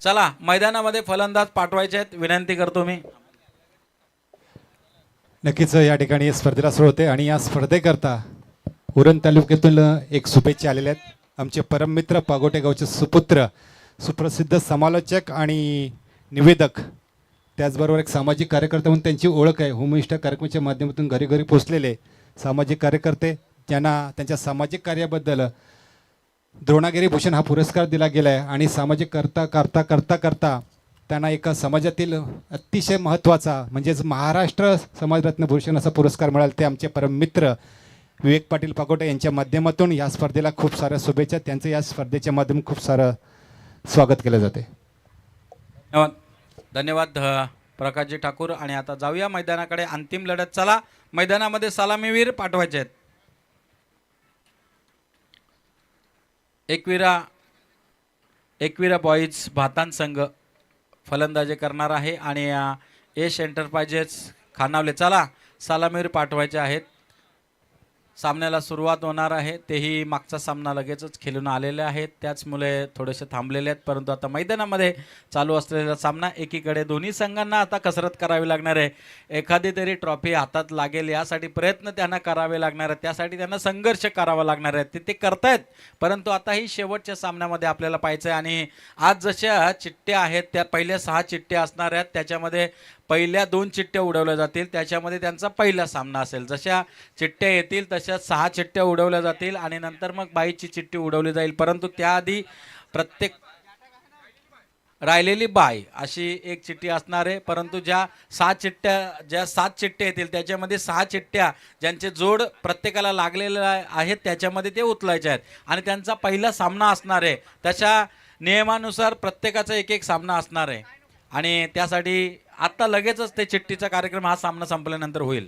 चला मैदानामध्ये फलंदाज पाठवायचे आहेत, विनंती करतो मी. नक्कीच या ठिकाणी स्पर्धेला सुरू होते आणि या स्पर्धेकरता उरण तालुक्यातून एक शुभेच्छा आलेल्या आहेत. आमचे परममित्र पागोटे गावचे सुपुत्र, सुप्रसिद्ध समालोचक आणि निवेदक, त्याचबरोबर एक सामाजिक कार्यकर्ते म्हणून त्यांची ओळख आहे. होममिनिस्टर कार्यक्रमाच्या माध्यमातून घरी घरी पोचलेले सामाजिक कार्यकर्ते, ज्यांना त्यांच्या सामाजिक कार्याबद्दल द्रोणागिरी भूषण हा पुरस्कार दिला गेला आहे. आणि सामाजिक करता त्यांना एका समाजातील अतिशय महत्त्वाचा म्हणजेच महाराष्ट्र समाजरत्न भूषण असा पुरस्कार मिळाला. ते आमचे परममित्र विवेक पाटील पागोटे यांच्या माध्यमातून या स्पर्धेला खूप साऱ्या शुभेच्छा. त्यांचं या स्पर्धेच्या माध्यमातून खूप सारं स्वागत केलं जाते. धन्यवाद. धन्यवाद प्रकाशजी ठाकूर. आणि आता जाऊया मैदानाकडे. अंतिम लढत. चला मैदानामध्ये सलामीवीर पाठवायचे आहेत. एकविरा बॉईज भातान संघ फलंदाजी करणार आहे आणि यश एंटरप्राइजेस खानावले. चला सलामीवीर पाठवायचे आहेत. सामन्याला सुरुवात होणार आहे. तेही मागचा सामना लगेचच खेळून आलेले आहेत, त्याचमुळे थोडेसे थांबलेले आहेत. परंतु आता मैदानामध्ये चालू असलेला सामना, एकीकडे दोन्ही संघांना आता कसरत करावी लागणार आहे. एखादी तरी ट्रॉफी हातात लागेल यासाठी प्रयत्न त्यांना करावे लागणार आहेत. त्यासाठी त्यांना संघर्ष करावा लागणार आहे. ते करतायत. परंतु आता ही शेवटच्या सामन्यामध्ये आपल्याला पाहायचं आहे. आणि आज जशा चिठ्ठ्या आहेत त्या पहिल्या 6 चिठ्ठ्या असणार आहेत. त्याच्यामध्ये पहिल्या 2 चिठ्ठ्या उडवल्या जातील, त्याच्यामध्ये त्यांचा पहिला सामना असेल. जशा चिठ्ठ्या येतील तशा 6 चिठ्ठ्या उडवल्या जातील आणि नंतर मग बाईची चिठ्ठी उडवली जाईल. परंतु त्याआधी प्रत्येक राहिलेली बाय अशी एक चिठ्ठी असणार आहे. परंतु ज्या 7 चिठ्ठ्या येतील त्याच्यामध्ये 6 चिठ्ठ्या ज्यांचे जोड प्रत्येकाला लागलेले आहेत त्याच्यामध्ये ते उचलायचे आहेत आणि त्यांचा पहिला सामना असणार आहे. तशा नियमानुसार प्रत्येकाचा एक सामना असणार आहे आणि त्यासाठी आता लगेचच ते चिठ्ठीचा कार्यक्रम हा सामना संपल्यानंतर होईल.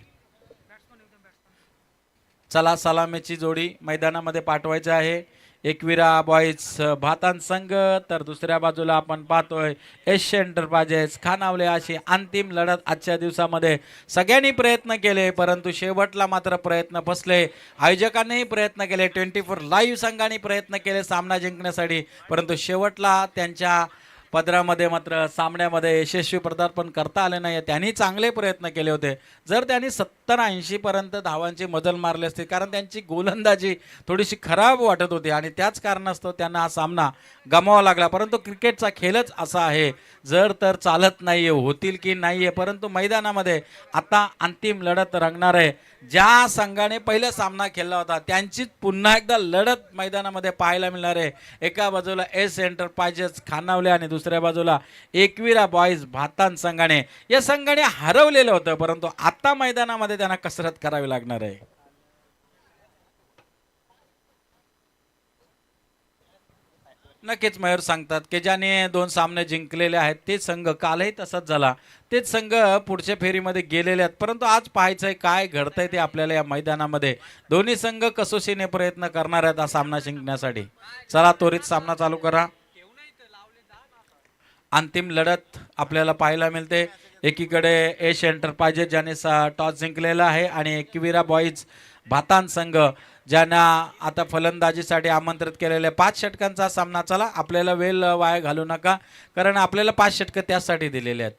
चला सलामीची जोडी मैदानामध्ये पाठवायची आहे. एकविरा बॉईज भातान संघ, तर दुसऱ्या बाजूला आपण पाहतोय यश एंटरप्राइजेस खानावले. अशी अंतिम लढत आजच्या दिवसामध्ये सगळ्यांनी प्रयत्न केले, परंतु शेवटला मात्र प्रयत्न फसले. आयोजकांनीही प्रयत्न केले, 24 लाईव्ह संघाने प्रयत्न केले सामना जिंकण्यासाठी, परंतु शेवटला त्यांच्या पदरामध्ये मात्र सामन्यामध्ये यशस्वी पदार्पण करता आले नाही. त्यांनी चांगले प्रयत्न केले होते. जर त्यांनी 70-80 पर्यंत धावांची मजल मारली असते, कारण त्यांची गोलंदाजी थोडीशी खराब वाटत होती आणि त्याच कारणास्तव त्यांना हा सामना गमावा लागला. परंतु क्रिकेटचा खेळच असा आहे, जर तर चालत नाहीये, होतील की नाहीये. परंतु मैदानामध्ये आता अंतिम लढत रंगणार आहे. ज्या संघाने पहिला सामना खेळला होता त्यांचीच पुन्हा एकदा लढत मैदानामध्ये पाहायला मिळणार आहे. एका बाजूला एस एंटरप्राइजेस खानावले आणि दुसऱ्या बाजूला एकविरा बॉईज भातान संघाने. या संघाने हरवलेलं होतं, परंतु आता मैदानामध्ये त्यांना कसरत करावी लागणार आहे. नक्कीच मयूर सांगतात की ज्याने 2 सामने जिंकलेले आहेत ते संघ, कालही तसाच झाला, तेच संघ पुढच्या फेरीमध्ये गेलेले आहेत. परंतु आज पाहायचंय काय घडतंय ते आपल्याला या मैदानामध्ये. दोन्ही संघ कसोशीने प्रयत्न करणार आहेत हा सामना जिंकण्यासाठी. चला त्वरित सामना चालू करा. अंतिम लढत आपल्याला पाहायला मिळते. एकीकडे यश एंटरप्राइजेस ज्याने टॉस जिंकलेला आहे आणि एकविरा बॉईज भातान संघ ज्यांना आता फलंदाजीसाठी आमंत्रित केलेले 5 षटकांचा सामना. चला आपल्याला वेळ वाया घालू नका, कारण आपल्याला 5 षटकं त्यासाठी दिलेले आहेत.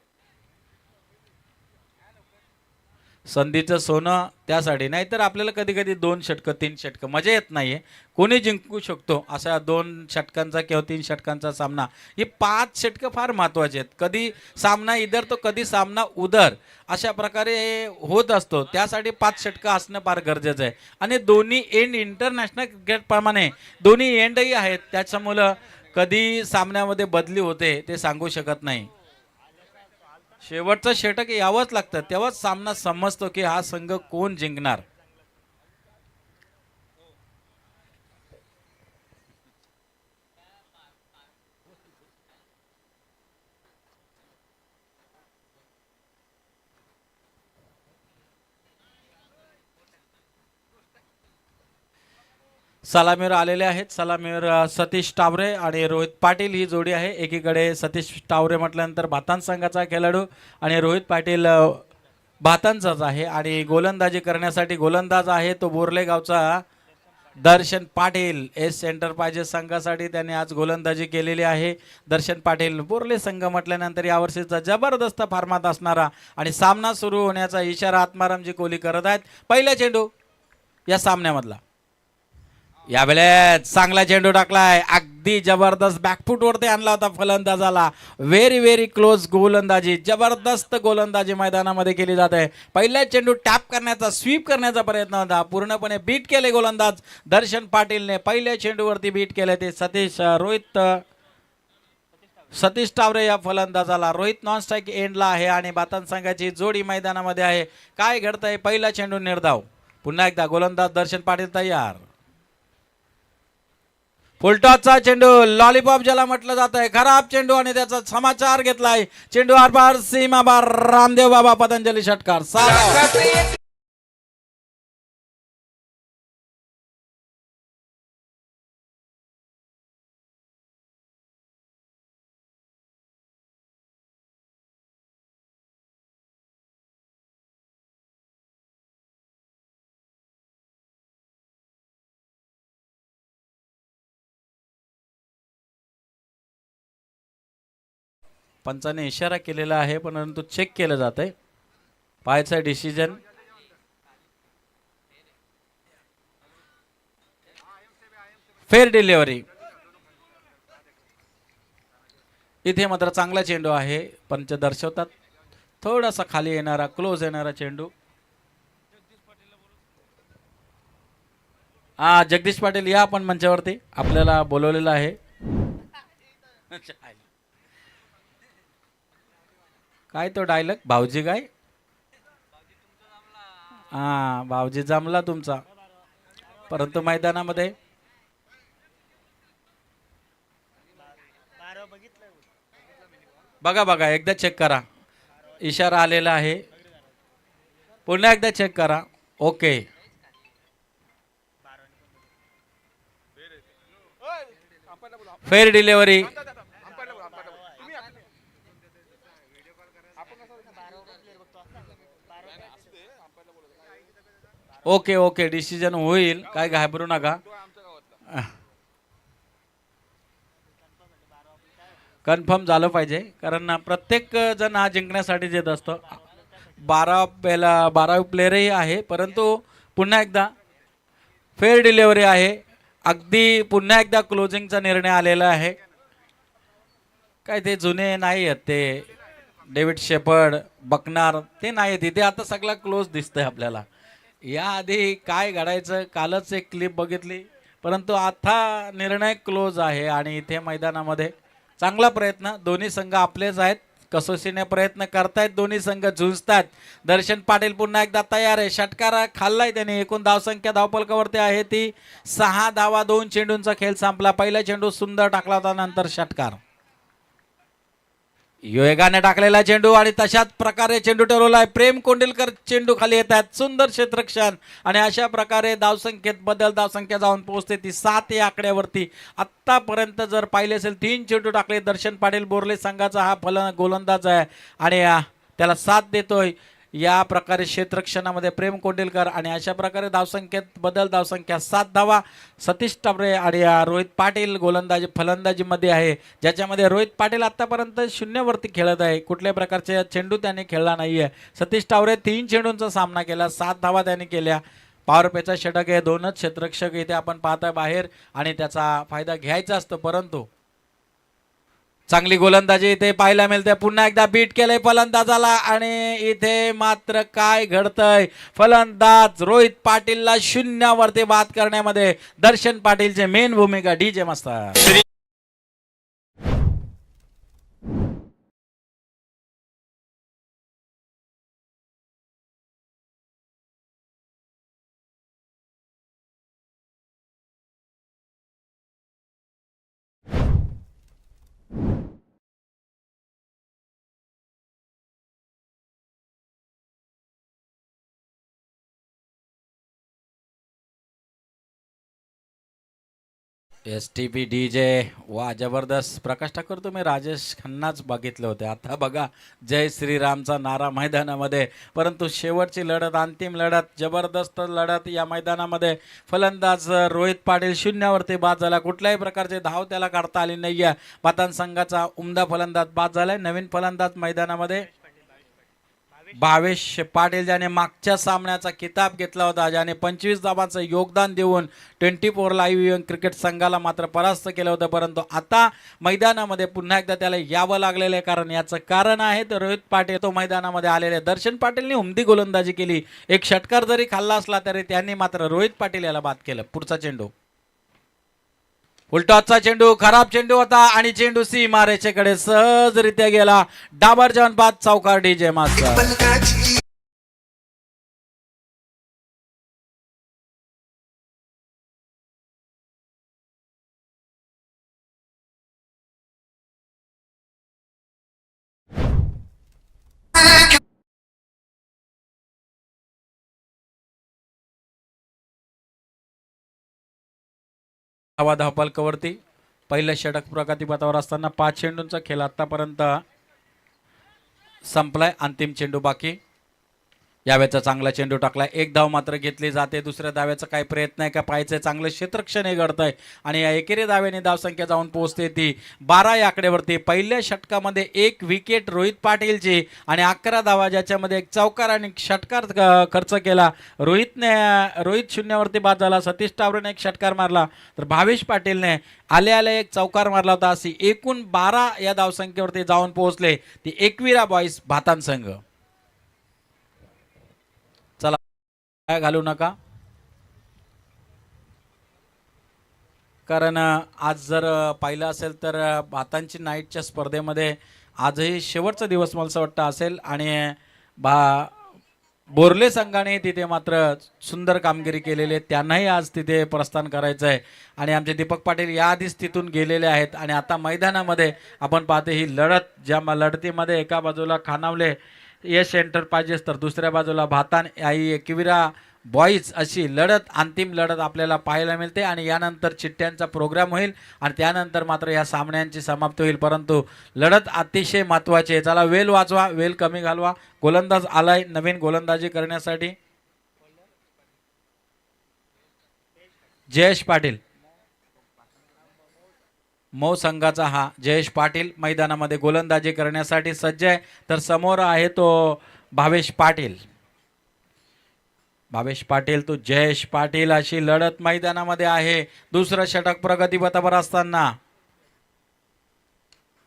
संधीचं सोनं त्यासाठी, नाहीतर आपल्याला कधी कधी 2 षटकं 3 षटकं मजा येत नाहीये. कोणी जिंकू शकतो असा 2 षटकांचा किंवा 3 षटकांचा सामना. ही 5 षटकं फार महत्वाचे आहेत. कधी सामना इधर तो कधी सामना उधर अशा प्रकारे होत असतो. त्यासाठी 5 षटकं असणं फार गरजेचं आहे. आणि दोन्ही एंड इंटरनॅशनल क्रिकेट प्रमाणे दोन्ही एंडही आहेत, त्याच्यामुळं कधी सामन्यामध्ये बदली होते ते सांगू शकत नाही. शेवटचं षटक यावंच लागतं, तेव्हाच सामना समजतो की हा संघ कोण जिंकणार. सलामीवर आलेले आहेत. सलामीवर सतीश टावरे आणि रोहित पाटील ही जोडी आहे. एकीकडे सतीश टावरे म्हटल्यानंतर भातान संघाचा खेळाडू आणि रोहित पाटील भातांचाच आहे. आणि गोलंदाजी करण्यासाठी गोलंदाज आहे तो बोर्ले गावचा दर्शन पाटील एस एंटरप्राइजेस संघासाठी त्यांनी आज गोलंदाजी केलेली आहे. दर्शन पाटील बोर्ले संघ म्हटल्यानंतर यावर्षीचा जबरदस्त फॉर्मात असणारा आणि सामना सुरू होण्याचा इशारा आत्मारामजी कोहली करत आहेत. पहिला चेंडू या सामन्यामधला, यावेळेस चांगला चेंडू टाकलाय, अगदी जबरदस्त बॅकफूट वरती आणला होता फलंदाजाला. व्हेरी व्हेरी क्लोज गोलंदाजी, जबरदस्त गोलंदाजी मैदानामध्ये केली जाते. पहिला चेंडू टॅप करण्याचा, स्वीप करण्याचा प्रयत्न होता, पूर्णपणे बीट केले गोलंदाज दर्शन पाटीलने. पहिल्या चेंडूवरती बीट केले ते सतीश टावरे या फलंदाजाला. रोहित नॉन स्ट्राईक एंडला आहे आणि बातान संघाची जोडी मैदानामध्ये आहे. काय घडतंय, पहिला चेंडू निर्धाव. पुन्हा एकदा गोलंदाज दर्शन पाटील तयार. फुलटॉसचा चेंडू, लॉलीपॉप ज्याला म्हटलं जात आहे, खराब चेंडू आणि त्याचा समाचार घेतलाय. चेंडू आरपार सीमा बार, रामदेव बाबा पतंजली षटकार. पंचाने इशारा केलेला आहे परंतु चेक केलं जात आहे. पाहायचं डिसिजन. Fair delivery. इथे मात्र चांगला चेंडू आहे, पंच दर्शवतात थोडासा खाली येणारा, क्लोज येणारा चेंडू. जगदीश पाटील या आपण मंचावरती, आपल्याला बोलवलेलं आहे. काय तो डायलॉग, भाऊजी काय? भाऊजी जमला तुमचा, परंतु मैदानामध्ये बघा बघा, एकदा चेक करा, इशारा आलेला आहे, पुन्हा एकदा चेक करा. Okay, fair delivery. Okay okay, decision होईल, काय घाबरू नका. कन्फर्म झालं पाहिजे, कारण प्रत्येक जण हा जिंकण्यासाठी येत असतो. 12 प्लेयरही आहे, परंतु पुन्हा एकदा फेअर डिलिव्हरी आहे. अगदी पुन्हा एकदा क्लोजिंगचा निर्णय आलेला आहे. काय ते जुने नाही आहेत, ते डेव्हिड शेपर्ड, बकनार ते नाही, तिथे आता सगळा क्लोज दिसतंय आपल्याला. याआधी काय घडायचं, कालच एक क्लिप बघितली, परंतु आता निर्णय क्लोज आहे. आणि इथे मैदानामध्ये चांगला प्रयत्न, दोन्ही संघ आपलेच आहेत, कसोशीने प्रयत्न करतायत, दोन्ही संघ झुंजतात. दर्शन पाटील पुन्हा एकदा तयार आहे, षटकार खाल्लाय त्याने. एकूण धावसंख्या धावपलकावरती आहे ती 6 धावा, 2 चेंडूंचा खेळ संपला. पहिला चेंडू सुंदर टाकला होता, नंतर षटकार. योगाने टाकलेला चेंडू आणि तशाच प्रकारे चेंडू ठरवलाय. प्रेम कोंडिलकर चेंडू खाली येत आहेत, सुंदर क्षेत्ररक्षण आणि अशा प्रकारे धावसंख्येत बदल, धावसंख्या जाऊन पोहोचते ती 7 या आकड्यावरती. आतापर्यंत जर पाहिले असेल 3 चेंडू टाकले. दर्शन पाटील बोर्ले संघाचा हा गोलंदाज आहे आणि त्याला साथ देतोय. या प्रकारे क्षेत्ररक्षणामध्ये प्रेम कोंडिलकर आणि अशा प्रकारे धावसंख्येत बदल, धावसंख्या 7 धावा. सतीश टावरे आणि रोहित पाटील फलंदाजीमध्ये आहे, ज्याच्यामध्ये रोहित पाटील आतापर्यंत 0 वरती खेळत आहे. कुठल्याही प्रकारचे चेंडू त्याने खेळला नाहीये. सतीश टावरे 3 चेंडूंचा सामना केला, 7 धावा त्याने केल्या. पॉवर प्लेचा षटक आहे, 2च क्षेत्ररक्षक इथे आपण पाहताय बाहेर आणि त्याचा फायदा घ्यायचा असतो, परंतु चांगली गोलंदाजी इथे पाहायला मिळते. पुन्हा एकदा बीट केलंय फलंदाजाला आणि इथे मात्र काय घडतंय, फलंदाज रोहित पाटीलला 0 वरती बाद करण्यामध्ये दर्शन पाटीलचे मेन भूमिका. डीजे मास्तर. STP DJ वा जबरदस्त. प्रकाश ठाकूर तुम्ही राजेश खन्नाच बघितले होते. आता बघा जय श्रीरामचा नारा मैदानामध्ये. परंतु शेवटची लढत, अंतिम लढत, जबरदस्त लढत या मैदानामध्ये. फलंदाज रोहित पाटील शून्यावरती बाद झाला. कुठल्याही प्रकारचे धाव त्याला काढता आली नाही आहे. पातान संघाचा उमदा फलंदाज बाद झालाय. नवीन फलंदाज मैदानामध्ये भावेश पाटील, ज्याने मागच्या सामन्याचा किताब घेतला होता, ज्याने 25 धावांचं योगदान देऊन 24 लाईव्ह क्रिकेट संघाला मात्र परास्त केलं होतं. परंतु आता मैदानामध्ये पुन्हा एकदा त्याला यावं लागलेलं आहे. कारण याचं कारण आहे तर रोहित पाटील तो मैदानामध्ये आलेले. दर्शन पाटीलने उमदी गोलंदाजी केली. एक षटकार जरी खाल्ला असला तरी त्यांनी मात्र रोहित पाटील याला बाद केलं. पुढचा चेंडू, उलटॉचा चेंडू, खराब चेंडू होता आणि चेंडू सीमारेषेकडे सहजरित्या गेला. डाबर जवान बाद, चौकार DJ मास्टर. हवा धावपलकावरती पहिल्या षटक प्रगतीपथावर असताना 5 चेंडूंचा खेळ आतापर्यंत संपलाय. अंतिम चेंडू बाकी. यावेळेचा चांगला चेंडू टाकलाय. एक धाव मात्र घेतली जाते. दुसऱ्या धाव्याचा काही प्रयत्न आहे का पाहायचंय. चांगलं क्षेत्रक्षण घडत आहे आणि या एकेरी धाव्याने धावसंख्या जाऊन पोहोचते ती 12 या आकड्यावरती. पहिल्या षटकामध्ये 1 विकेट रोहित पाटीलची आणि 11 धावा, ज्याच्यामध्ये एक चौकार आणि षटकार खर्च केला. रोहित शून्यावरती बाद झाला. सतीश टावरेने एक षटकार मारला तर भावेश पाटीलने आले एक चौकार मारला होता. अशी एकूण 12 या धावसंख्येवरती जाऊन पोहोचले ती एकविरा बॉईज भातान संघ. काय घालू नका, कारण आज जर पाहिलं असेल तर भातांची नाईटच्या स्पर्धेमध्ये आजही शेवटचा दिवस मला असं वाटतं असेल आणि बोर्ले संघाने तिथे मात्र सुंदर कामगिरी केलेली आहे. त्यांनाही आज तिथे प्रस्थान करायचं आहे आणि आमचे दीपक पाटील याआधीच तिथून गेलेले आहेत. आणि आता मैदानामध्ये आपण पाहतो ही लढत, ज्या लढतीमध्ये एका बाजूला खानावले यश एंटरप्राइजेस तर दुसऱ्या बाजूला भातान आई एकविरा बॉईज अशी लढत, अंतिम लढत आपल्याला पाहायला मिळते. आणि यानंतर चिठ्ठ्यांचा प्रोग्राम होईल आणि त्यानंतर मात्र या सामन्यांची समाप्ती होईल. परंतु लढत अतिशय महत्त्वाची आहे. चला वेल वाचवा, वेल कमी घालवा. गोलंदाज आलाय नवीन गोलंदाजी करण्यासाठी जयेश पाटील. मौ संघाचा हा जयेश पाटील मैदानामध्ये गोलंदाजी करण्यासाठी सज्ज आहे. तर समोर आहे तो भावेश पाटील. भावेश पाटील तो जयेश पाटील अशी लढत मैदानामध्ये आहे. दुसरं षटक प्रगतीपथावर असताना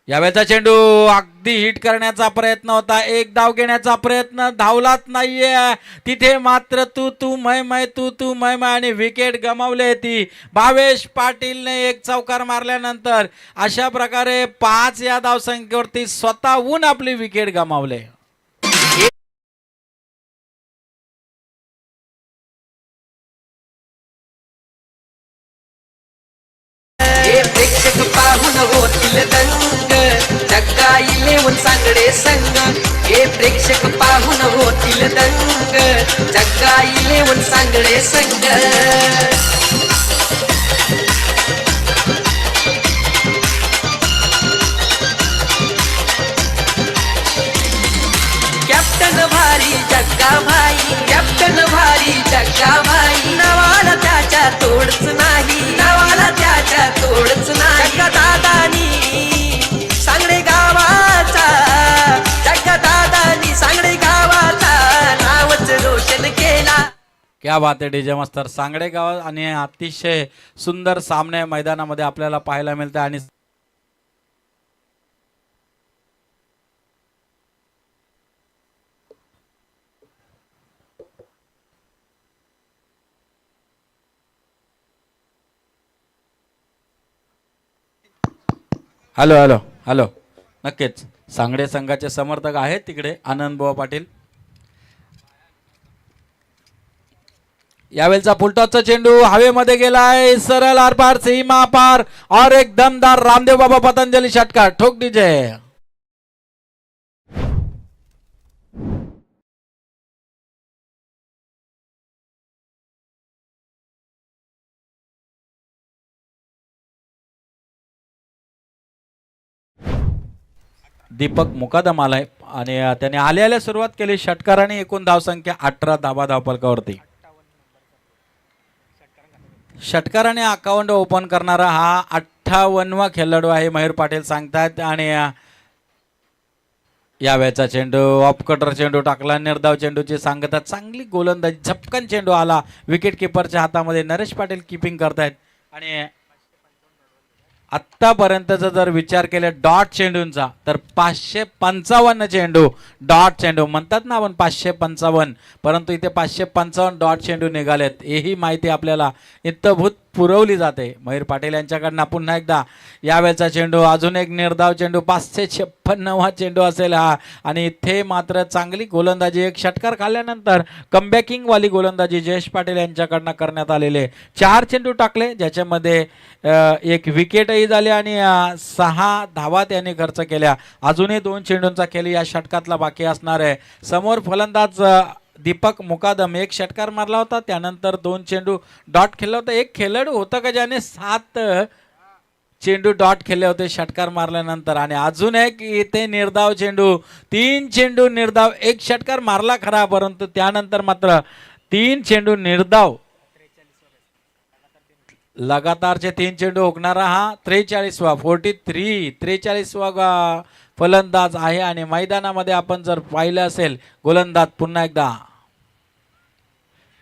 यावेळेचा चेंडू अगदी हिट करण्याचा प्रयत्न होता. एक धाव घेण्याचा प्रयत्न, धावलाच नाहीये तिथे. मात्र तू मै तू मै आणि विकेट गमावले ती. भावेश पाटीलने एक चौकार मारल्यानंतर अशा प्रकारे 5 या धावसंख्येवरती स्वतःहून आपली विकेट गमावले. प्रेक्षक पाहून होतील दंग, जग्गा इलेवन सांगडे संघ. हे प्रेक्षक पाहून होतील दंग, जग्गा इलेवन सांगडे संघ. कॅप्टन भारी जग्गा भाई, कॅप्टन भारी जग्गा भाई. नावाला त्याच्या तोडच नाही, नावाला त्याच्या तोडच नाही. जग्गा दादानी सांगडे गावाचा, जग्गा दादानी सांगडे गावाचा नावच रोशन केला. क्या बात आहे डीजे मास्तर. सांगडे गाव आणि अतिशय सुंदर सामने मैदानामध्ये आपल्याला पाहायला मिळते. आणि हॅलो हॅलो हॅलो नक्कीच सांगडे संघाचे समर्थक आहेत तिकडे आनंद बुवा पाटील. यावेळचा फुलटॉसचा चेंडू हवेमध्ये गेलाय, सरळ आरपार सीमा पार और एक दमदार रामदेव बाबा पतंजली षटकार. ठोक डीजे. दीपक मुकादम आलाय आणि त्याने आल्या सुरुवात केली षटकाराने. एकूण धावसंख्या 18 धावा धावफलकावरती. षटकाराने अकाउंट ओपन करणारा हा 58वा खेळाडू आहे मयूर पाटील सांगतात. आणि यावेळचा चेंडू ऑफ कटर चेंडू टाकला. निर्धाव चेंडूची सांगता. चांगली गोलंदाजी. झपकन चेंडू आला विकेट किपरच्या हातामध्ये. नरेश पाटील किपिंग करतायत. आणि आत्तापर्यंतचा जर विचार केला डॉट चेंडूंचा तर 555 चेंडू डॉट चेंडू म्हणतात ना आपण 555, परंतु इथे 555 डॉट चेंडू निघालेत. ही माहिती आपल्याला इत्तभूत पुरवली जाते मयूर पाटील यांच्याकडनं. पुन्हा एकदा यावेळचा चेंडू अजून एक निर्धाव चेंडू. 556वा चेंडू असेल हा. आणि इथे मात्र चांगली गोलंदाजी. एक षटकार खाल्ल्यानंतर कमबॅकिंग वाली गोलंदाजी जयेश पाटील यांच्याकडनं करण्यात आलेले. 4 चेंडू टाकले ज्याच्यामध्ये एक विकेटही झाली आणि 6 धावा त्यांनी खर्च केल्या. अजूनही 2 चेंडूंचा खेळ या षटकातला बाकी असणार आहे. समोर फलंदाज दीपक मुकादम. एक षटकार मारला होता त्यानंतर 2 चेंडू डॉट खेळला होता. एक खेळाडू होता का ज्याने 7 चेंडू डॉट खेळले होते षटकार मारल्यानंतर. आणि अजून एक इथे निर्धाव चेंडू. 3 चेंडू निर्धाव. एक षटकार मारला खरा परंतु त्यानंतर मात्र 3 चेंडू निर्धाव. लगातारचे 3 चेंडू हुकणारा हा 43वा 43वा फलंदाज आहे. आणि मैदानामध्ये आपण जर पाहिलं असेल गोलंदाज पुन्हा एकदा.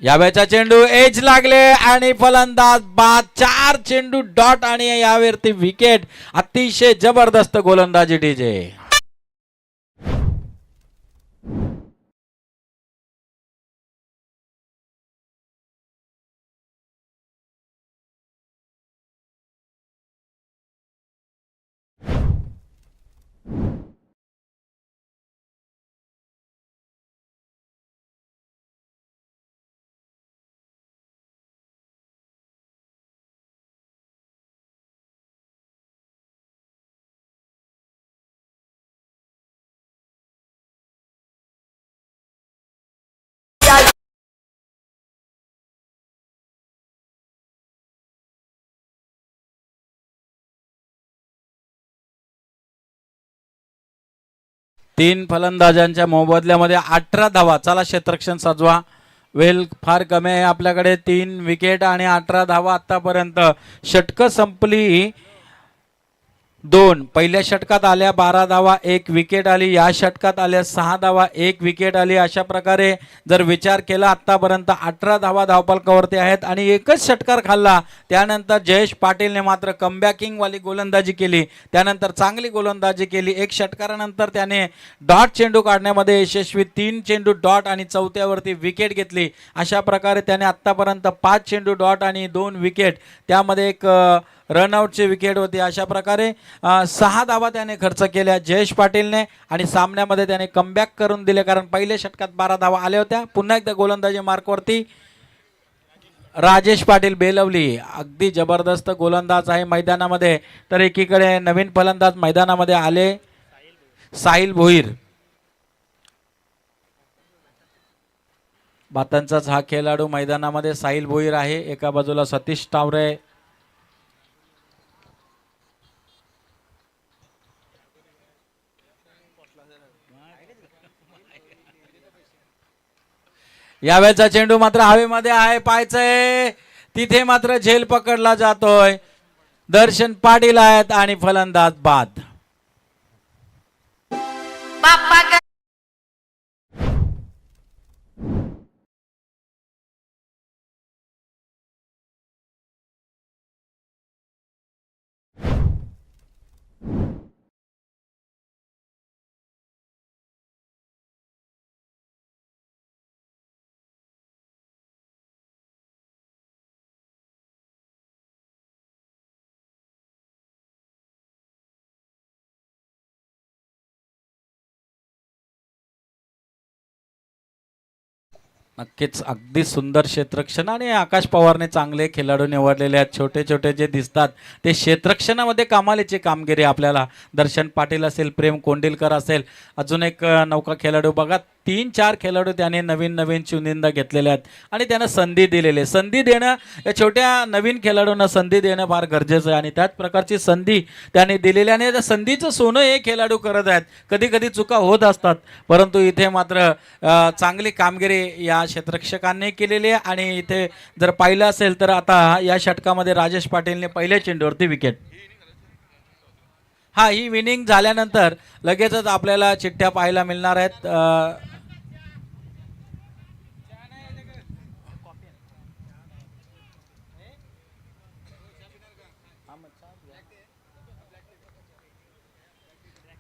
यावेळचा चेंडू एज लागले आणि फलंदाज बाद. 4 चेंडू डॉट आणि यावरती विकेट. अतिशय जबरदस्त गोलंदाजी डीजे. तीन फलंदाजांच्या मोबदल्यामध्ये 18 धावा. चला क्षेत्ररक्षण सजवा. वेल फार कमी आहे आपल्याकडे. 3 विकेट आणि 18 धावा आतापर्यंत. षटकं संपली 2. पहिल्या षटकात आल्या 12 धावा 1 विकेट आली. या षटकात आल्या 6 धावा 1 विकेट आली. अशा प्रकारे जर विचार केला आतापर्यंत 18 धावा धावफलकावरती आहेत. आणि एकच षटकार खाल्ला त्यानंतर जयेश पाटीलने मात्र कमबॅकिंग वाली गोलंदाजी केली. त्यानंतर चांगली गोलंदाजी केली. एक षटकारानंतर त्याने डॉट चेंडू काढण्यामध्ये यशस्वी. 3 चेंडू डॉट आणि चौथ्यावरती विकेट घेतली. अशा प्रकारे त्याने आतापर्यंत 5 चेंडू डॉट आणि 2 विकेट. त्यामध्ये एक रनआउटची विकेट होती. अशा प्रकारे 6 धावा त्याने खर्च केल्या जयेश पाटीलने. आणि सामन्यामध्ये त्याने कमबॅक करून दिले कारण पहिल्या षटकात 12 धावा आल्या होत्या. पुन्हा एकदा गोलंदाजी मार्कवरती राजेश पाटील बेलवली. अगदी जबरदस्त गोलंदाज आहे मैदानामध्ये. तर एकीकडे नवीन फलंदाज मैदानामध्ये आले साहिल भोईर. बातांचाच हा खेळाडू मैदानामध्ये साहिल भोईर आहे. एका बाजूला सतीश टावरे. यावेळचा चेंडू मात्र हवेमध्ये आहे. पाहायचंय तिथे मात्र झेल पकडला जातोय. दर्शन पाटील आहेत आणि फलंदाज बाद. नक्कीच अगदी सुंदर क्षेत्ररक्षण. आणि आकाश पवारने चांगले खेळाडू निवडलेले आहेत. छोटे छोटे जे दिसतात ते क्षेत्ररक्षणामध्ये कमालीची कामगिरी आपल्याला. दर्शन पाटील असेल, प्रेम कोंडिलकर असेल, अजून एक नौका खेळाडू बघा. 3-4 खेळाडू त्याने नवीन चुनिंदा घेतलेले आहेत आणि त्यांना संधी दिलेली आहे. संधी देणं या छोट्या नवीन खेळाडूंना संधी देणं फार गरजेचं आहे आणि त्याच प्रकारची संधी त्याने दिलेली आणि त्या संधीचं सोनं हे खेळाडू करत आहेत. कधी कधी चुका होत असतात, परंतु इथे मात्र चांगली कामगिरी या क्षेत्ररक्षकांनी केलेली आहे. आणि इथे जर पाहिलं असेल तर आता या षटकामध्ये राजेश पाटीलने पहिल्या चेंडूवरती विकेट. हा, ही विनिंग झाल्यानंतर लगेचच आपल्याला चिठ्ठ्या पाहायला मिळणार आहेत.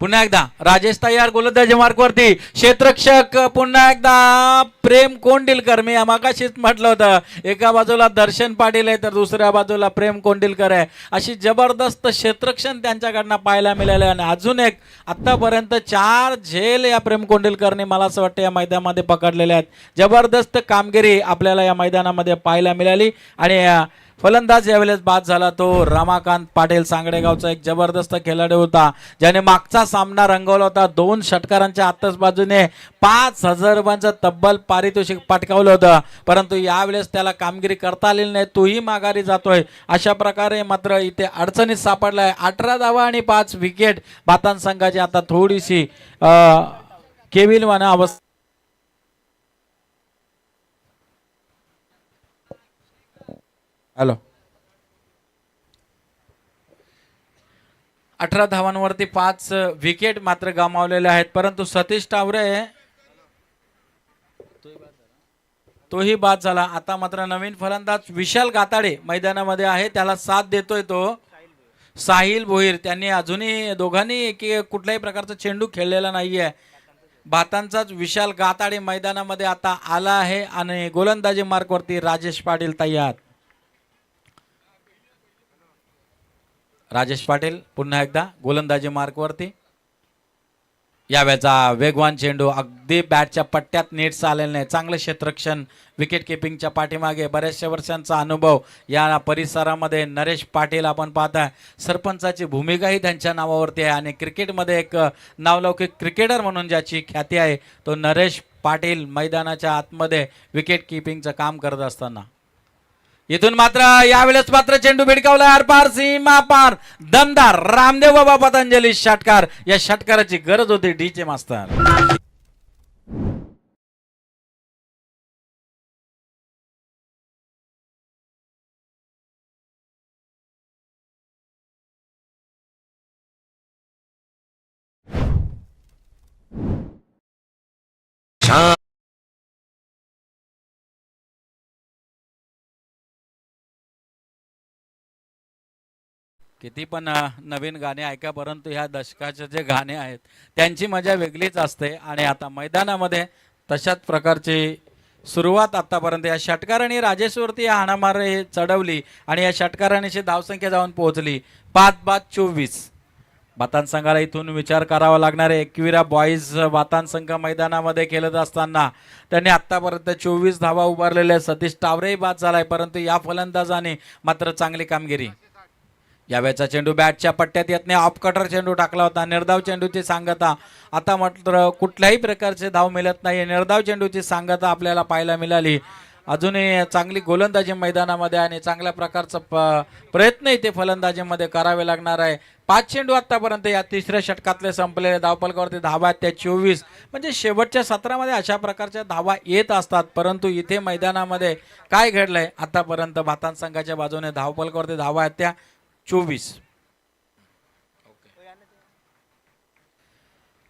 पुन्हा एकदा राजेश तयार गोलंदाजी मार्कवरती. क्षेत्ररक्षक पुन्हा एकदा प्रेम कोंडिलकर. मी मागाशीच म्हटलं होतं, एका बाजूला दर्शन पाटील आहे तर दुसऱ्या बाजूला प्रेम कोंडिलकर आहे. अशी जबरदस्त क्षेत्ररक्षण त्यांच्याकडनं पाहायला मिळालं आणि अजून एक आतापर्यंत 4 झेल या प्रेम कोंडिलकरने मला असं वाटतं या मैदानामध्ये पकडलेले आहेत. जबरदस्त कामगिरी आपल्याला या मैदानामध्ये पाहायला मिळाली आणि फलंदाज यावेळेस बाद झाला तो रमाकांत पाटील. सांगडेगावचा एक जबरदस्त खेळाडू होता ज्याने मागचा सामना रंगवला होता. 2 षटकारांच्या आतषबाजूने 5,000 रुपयांचं तब्बल पारितोषिक पटकावलं होतं, परंतु यावेळेस त्याला कामगिरी करता आलेली नाही. तोही माघारी जातोय. अशा प्रकारे मात्र इथे अडचणीत सापडलाय. 18 धावा आणि 5 विकेट. भातान संघाची आता थोडीशी केविलवान अवस्था. हॅलो, 18 धावांवरती 5 विकेट मात्र गमावलेले आहेत, परंतु सतीश टावरे तोही बाद झाला. आता मात्र नवीन फलंदाज विशाल गाताडे मैदानामध्ये आहे, त्याला साथ देतोय तो साहिल भोईर. त्यांनी अजूनही दोघांनी कुठल्याही प्रकारचा चेंडू खेळलेला नाहीये. भातांचाच विशाल गाताडे मैदानामध्ये आता आला आहे आणि गोलंदाजी मार्कवरती राजेश पाटील तयार. राजेश पाटील पुन्हा एकदा गोलंदाजी मार्कवरती. यावेळेचा वेगवान चेंडू अगदी बॅटच्या पट्ट्यात नीट चाललेला नाही. चांगलं क्षेत्ररक्षण. विकेट किपिंगच्या पाठीमागे बऱ्याचशा वर्षांचा अनुभव या परिसरामध्ये नरेश पाटील आपण पाहताय. सरपंचाची भूमिकाही त्यांच्या नावावरती आहे आणि क्रिकेटमध्ये एक नावलौकिक क्रिकेटर म्हणून ज्याची ख्याती आहे तो नरेश पाटील मैदानाच्या आतमध्ये विकेट किपिंगचं काम करत असताना. इथून मात्र यावेळेस मात्र चेंडू भिडकावला आरपार सीमा पार. दमदार रामदेव बाबा पतंजली षटकार. या षटकाराची गरज होती डीचे मास्तर. किती पण नवीन गाणे ऐका, परंतु ह्या दशकाचे जे गाणे आहेत त्यांची मजा वेगळीच असते. आणि आता मैदानामध्ये तशाच प्रकारची सुरुवात आतापर्यंत या षटकाराने राजेशवरती हाणामार चढवली आणि या षटकाराने धावसंख्या जाऊन पोहोचली 5-24. भातान संघाला इथून विचार करावा लागणार आहे. एकविरा बॉईज भातान संघ मैदानामध्ये खेळत असताना त्यांनी आतापर्यंत 24 धावा उभारलेल्या. सतीश टावरेही बाद झालाय, परंतु या फलंदाजाने मात्र चांगली कामगिरी. यावेळेचा चेंडू बॅटच्या पट्ट्यात येत नाही. ऑफ कटर चेंडू टाकला होता. निर्धाव चेंडूची सांगता. आता मात्र कुठल्याही प्रकारचे धाव मिळत नाही. निर्धाव चेंडूची सांगता आपल्याला पाहायला मिळाली. अजूनही चांगली गोलंदाजी मैदानामध्ये आणि चांगल्या प्रकारचा प्रयत्न इथे फलंदाजीमध्ये करावे लागणार आहे. 5 चेंडू आतापर्यंत या तिसऱ्या षटकातले संपलेले. धावफलकावरती धावा त्या 24. म्हणजे शेवटच्या सत्रामध्ये अशा प्रकारच्या धावा येत असतात, परंतु इथे मैदानामध्ये काय घडलंय आतापर्यंत भातान संघाच्या बाजूने धावफलकावरती धावा आहेत त्या 24.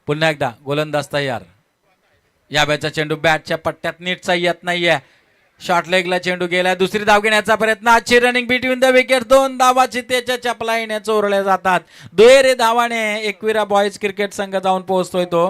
पुन्हा एकदा गोलंदाज तयार. यावेळेचा चेंडू बॅटच्या पट्ट्यात नीटचा येत नाहीये. शॉर्ट लेगला चेंडू गेलाय. दुसरी धाव घेण्याचा प्रयत्न. आजची रनिंग बिटवीन द विकेट. 2 धावा चितेच्या चपलाईने चोरल्या जातात. दुहेरी धावाने एकविरा बॉईज क्रिकेट संघ जाऊन पोहोचतोय तो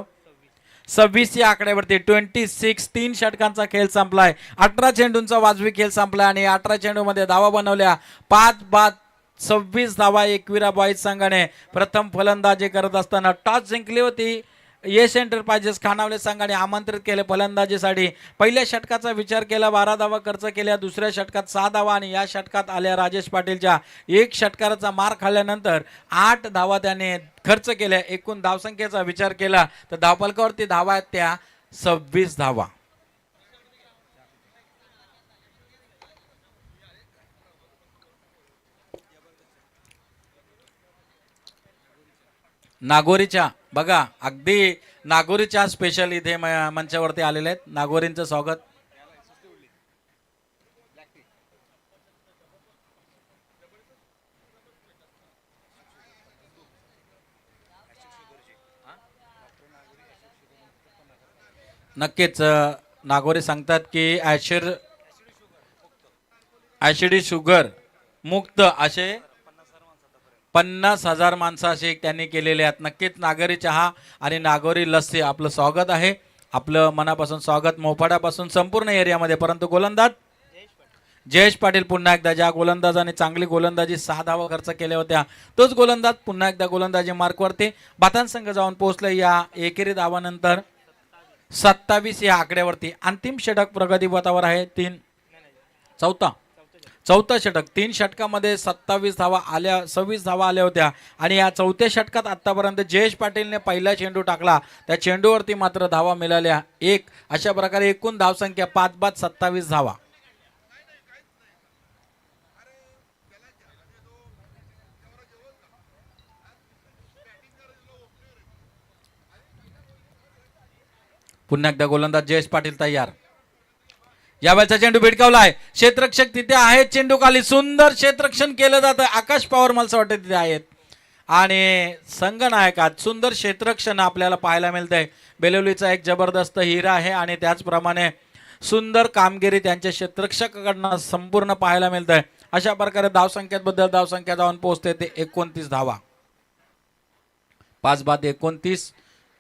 26 या आकड्यावरती. 26. 3 षटकांचा खेळ संपलाय. 18 चेंडूंचा वाजवी खेळ संपलाय आणि 18 चेंडू मध्ये धावा बनवल्या 5-26 धावा एकविरा बॉईज संघाने प्रथम फलंदाजी करत असताना टॉस जिंकली होती. येस एंटरप्राइजेस खानावले संघाने आमंत्रित केले फलंदाजीसाठी. पहिल्या षटकाचा विचार केला, 12 धावा खर्च केल्या. दुसऱ्या षटकात 6 धावा आणि या षटकात आल्या राजेश पाटीलच्या 1 षटकाराचा मार खाल्ल्यानंतर 8 धावा त्याने खर्च केल्या. एकूण धावसंख्येचा विचार केला तर धावफलकावरती धावा आहेत त्या 26 धावा. नागोरीच्या बघा अगदी नागोरीच्या स्पेशल इथे मंचावरती आलेले आहेत. नागोरींचं स्वागत. नक्कीच नागोरी सांगतात की ऍसिडी शुगर मुक्त असे 50,000 माणसं असे त्यांनी केलेले आहेत. नक्कीच नागोरी चहा आणि नागोरी लस्सी आपलं स्वागत आहे. आपलं मनापासून स्वागत मोपाड्यापासून संपूर्ण एरियामध्ये. परंतु गोलंदाज जयेश पाटील पुन्हा एकदा, ज्या गोलंदाजाने चांगली गोलंदाजी 6 धावा खर्च केल्या होत्या, तोच गोलंदाज पुन्हा एकदा गोलंदाजी मार्कवरती बातान संघ जाऊन पोहोचले. या एकेरी धावानंतर 27 या आकड्यावरती. अंतिम षटक प्रगतीपथावर आहे. चौथा षटक. 3 षटकामध्ये 26 धावा आल्या होत्या आणि या चौथ्या षटकात आतापर्यंत जयेश पाटीलने पहिला चेंडू टाकला, त्या चेंडूवरती मात्र धावा मिळाल्या 1. अशा प्रकारे एकूण धावसंख्या 5-27 धावा. पुन्हा एकदा गोलंदाज जयेश पाटील तयार. यावेळेचा चेंडू भिडकावलाय. क्षेत्ररक्षक तिथे आहेत. चेंडू खाली सुंदर क्षेत्ररक्षण केलं जातं. आकाश पवार मला वाटतं तिथे आहेत आणि संघनायकात सुंदर क्षेत्ररक्षण आपल्याला पाहायला मिळतंय. बेलवलीचा एक जबरदस्त हिरा आहे आणि त्याचप्रमाणे सुंदर कामगिरी त्यांच्या क्षेत्ररक्षकाकडनं संपूर्ण पाहायला मिळतंय. अशा प्रकारे धावसंख्या जाऊन पोहोचते ते 29 धावा. 5-29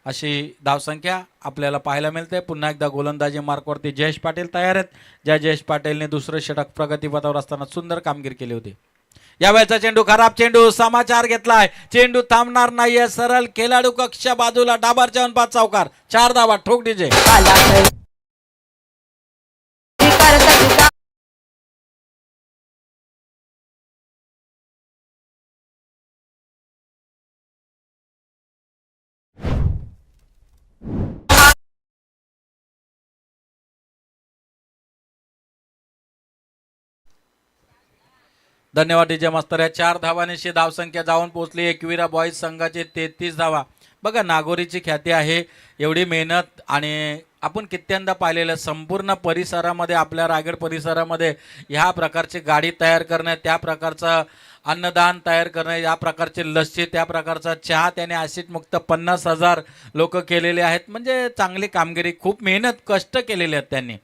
अशी धावसंख्या आपल्याला पाहायला मिळते. पुन्हा एकदा गोलंदाजी मार्कवरती जयेश पाटील तयार आहेत, ज्या जयेश पाटीलने दुसरं षटक प्रगतीपथावर असताना सुंदर कामगिरी केली होती. यावेळेचा चेंडू खराब चेंडू. समाचार घेतलाय. चेंडू थांबणार नाहीये. सरळ खेळाडू कक्षा बाजूला. डाबार 5 चौकार. 4 धावा. ठोक डीजे. धन्यवाद डीजे मास्तर. या 4 धावांची धावसंख्या जाऊन पोहोचली एकविरा बॉईज संघाचे 33 धावा. बघा नागोरीची ख्याती आहे. एवढी मेहनत आणि आपण कित्यंदा पाहिलेलं संपूर्ण परिसरामध्ये, आपल्या रायगड परिसरामध्ये ह्या प्रकारची गाडी तयार करणं, त्या प्रकारचं अन्नदान तयार करणं, या प्रकारचे लस्सी, त्या प्रकारचा चहा त्याने ॲसिड मुक्त 50,000 लोक केलेले आहेत. म्हणजे चांगली कामगिरी, खूप मेहनत कष्ट केलेले आहेत त्याने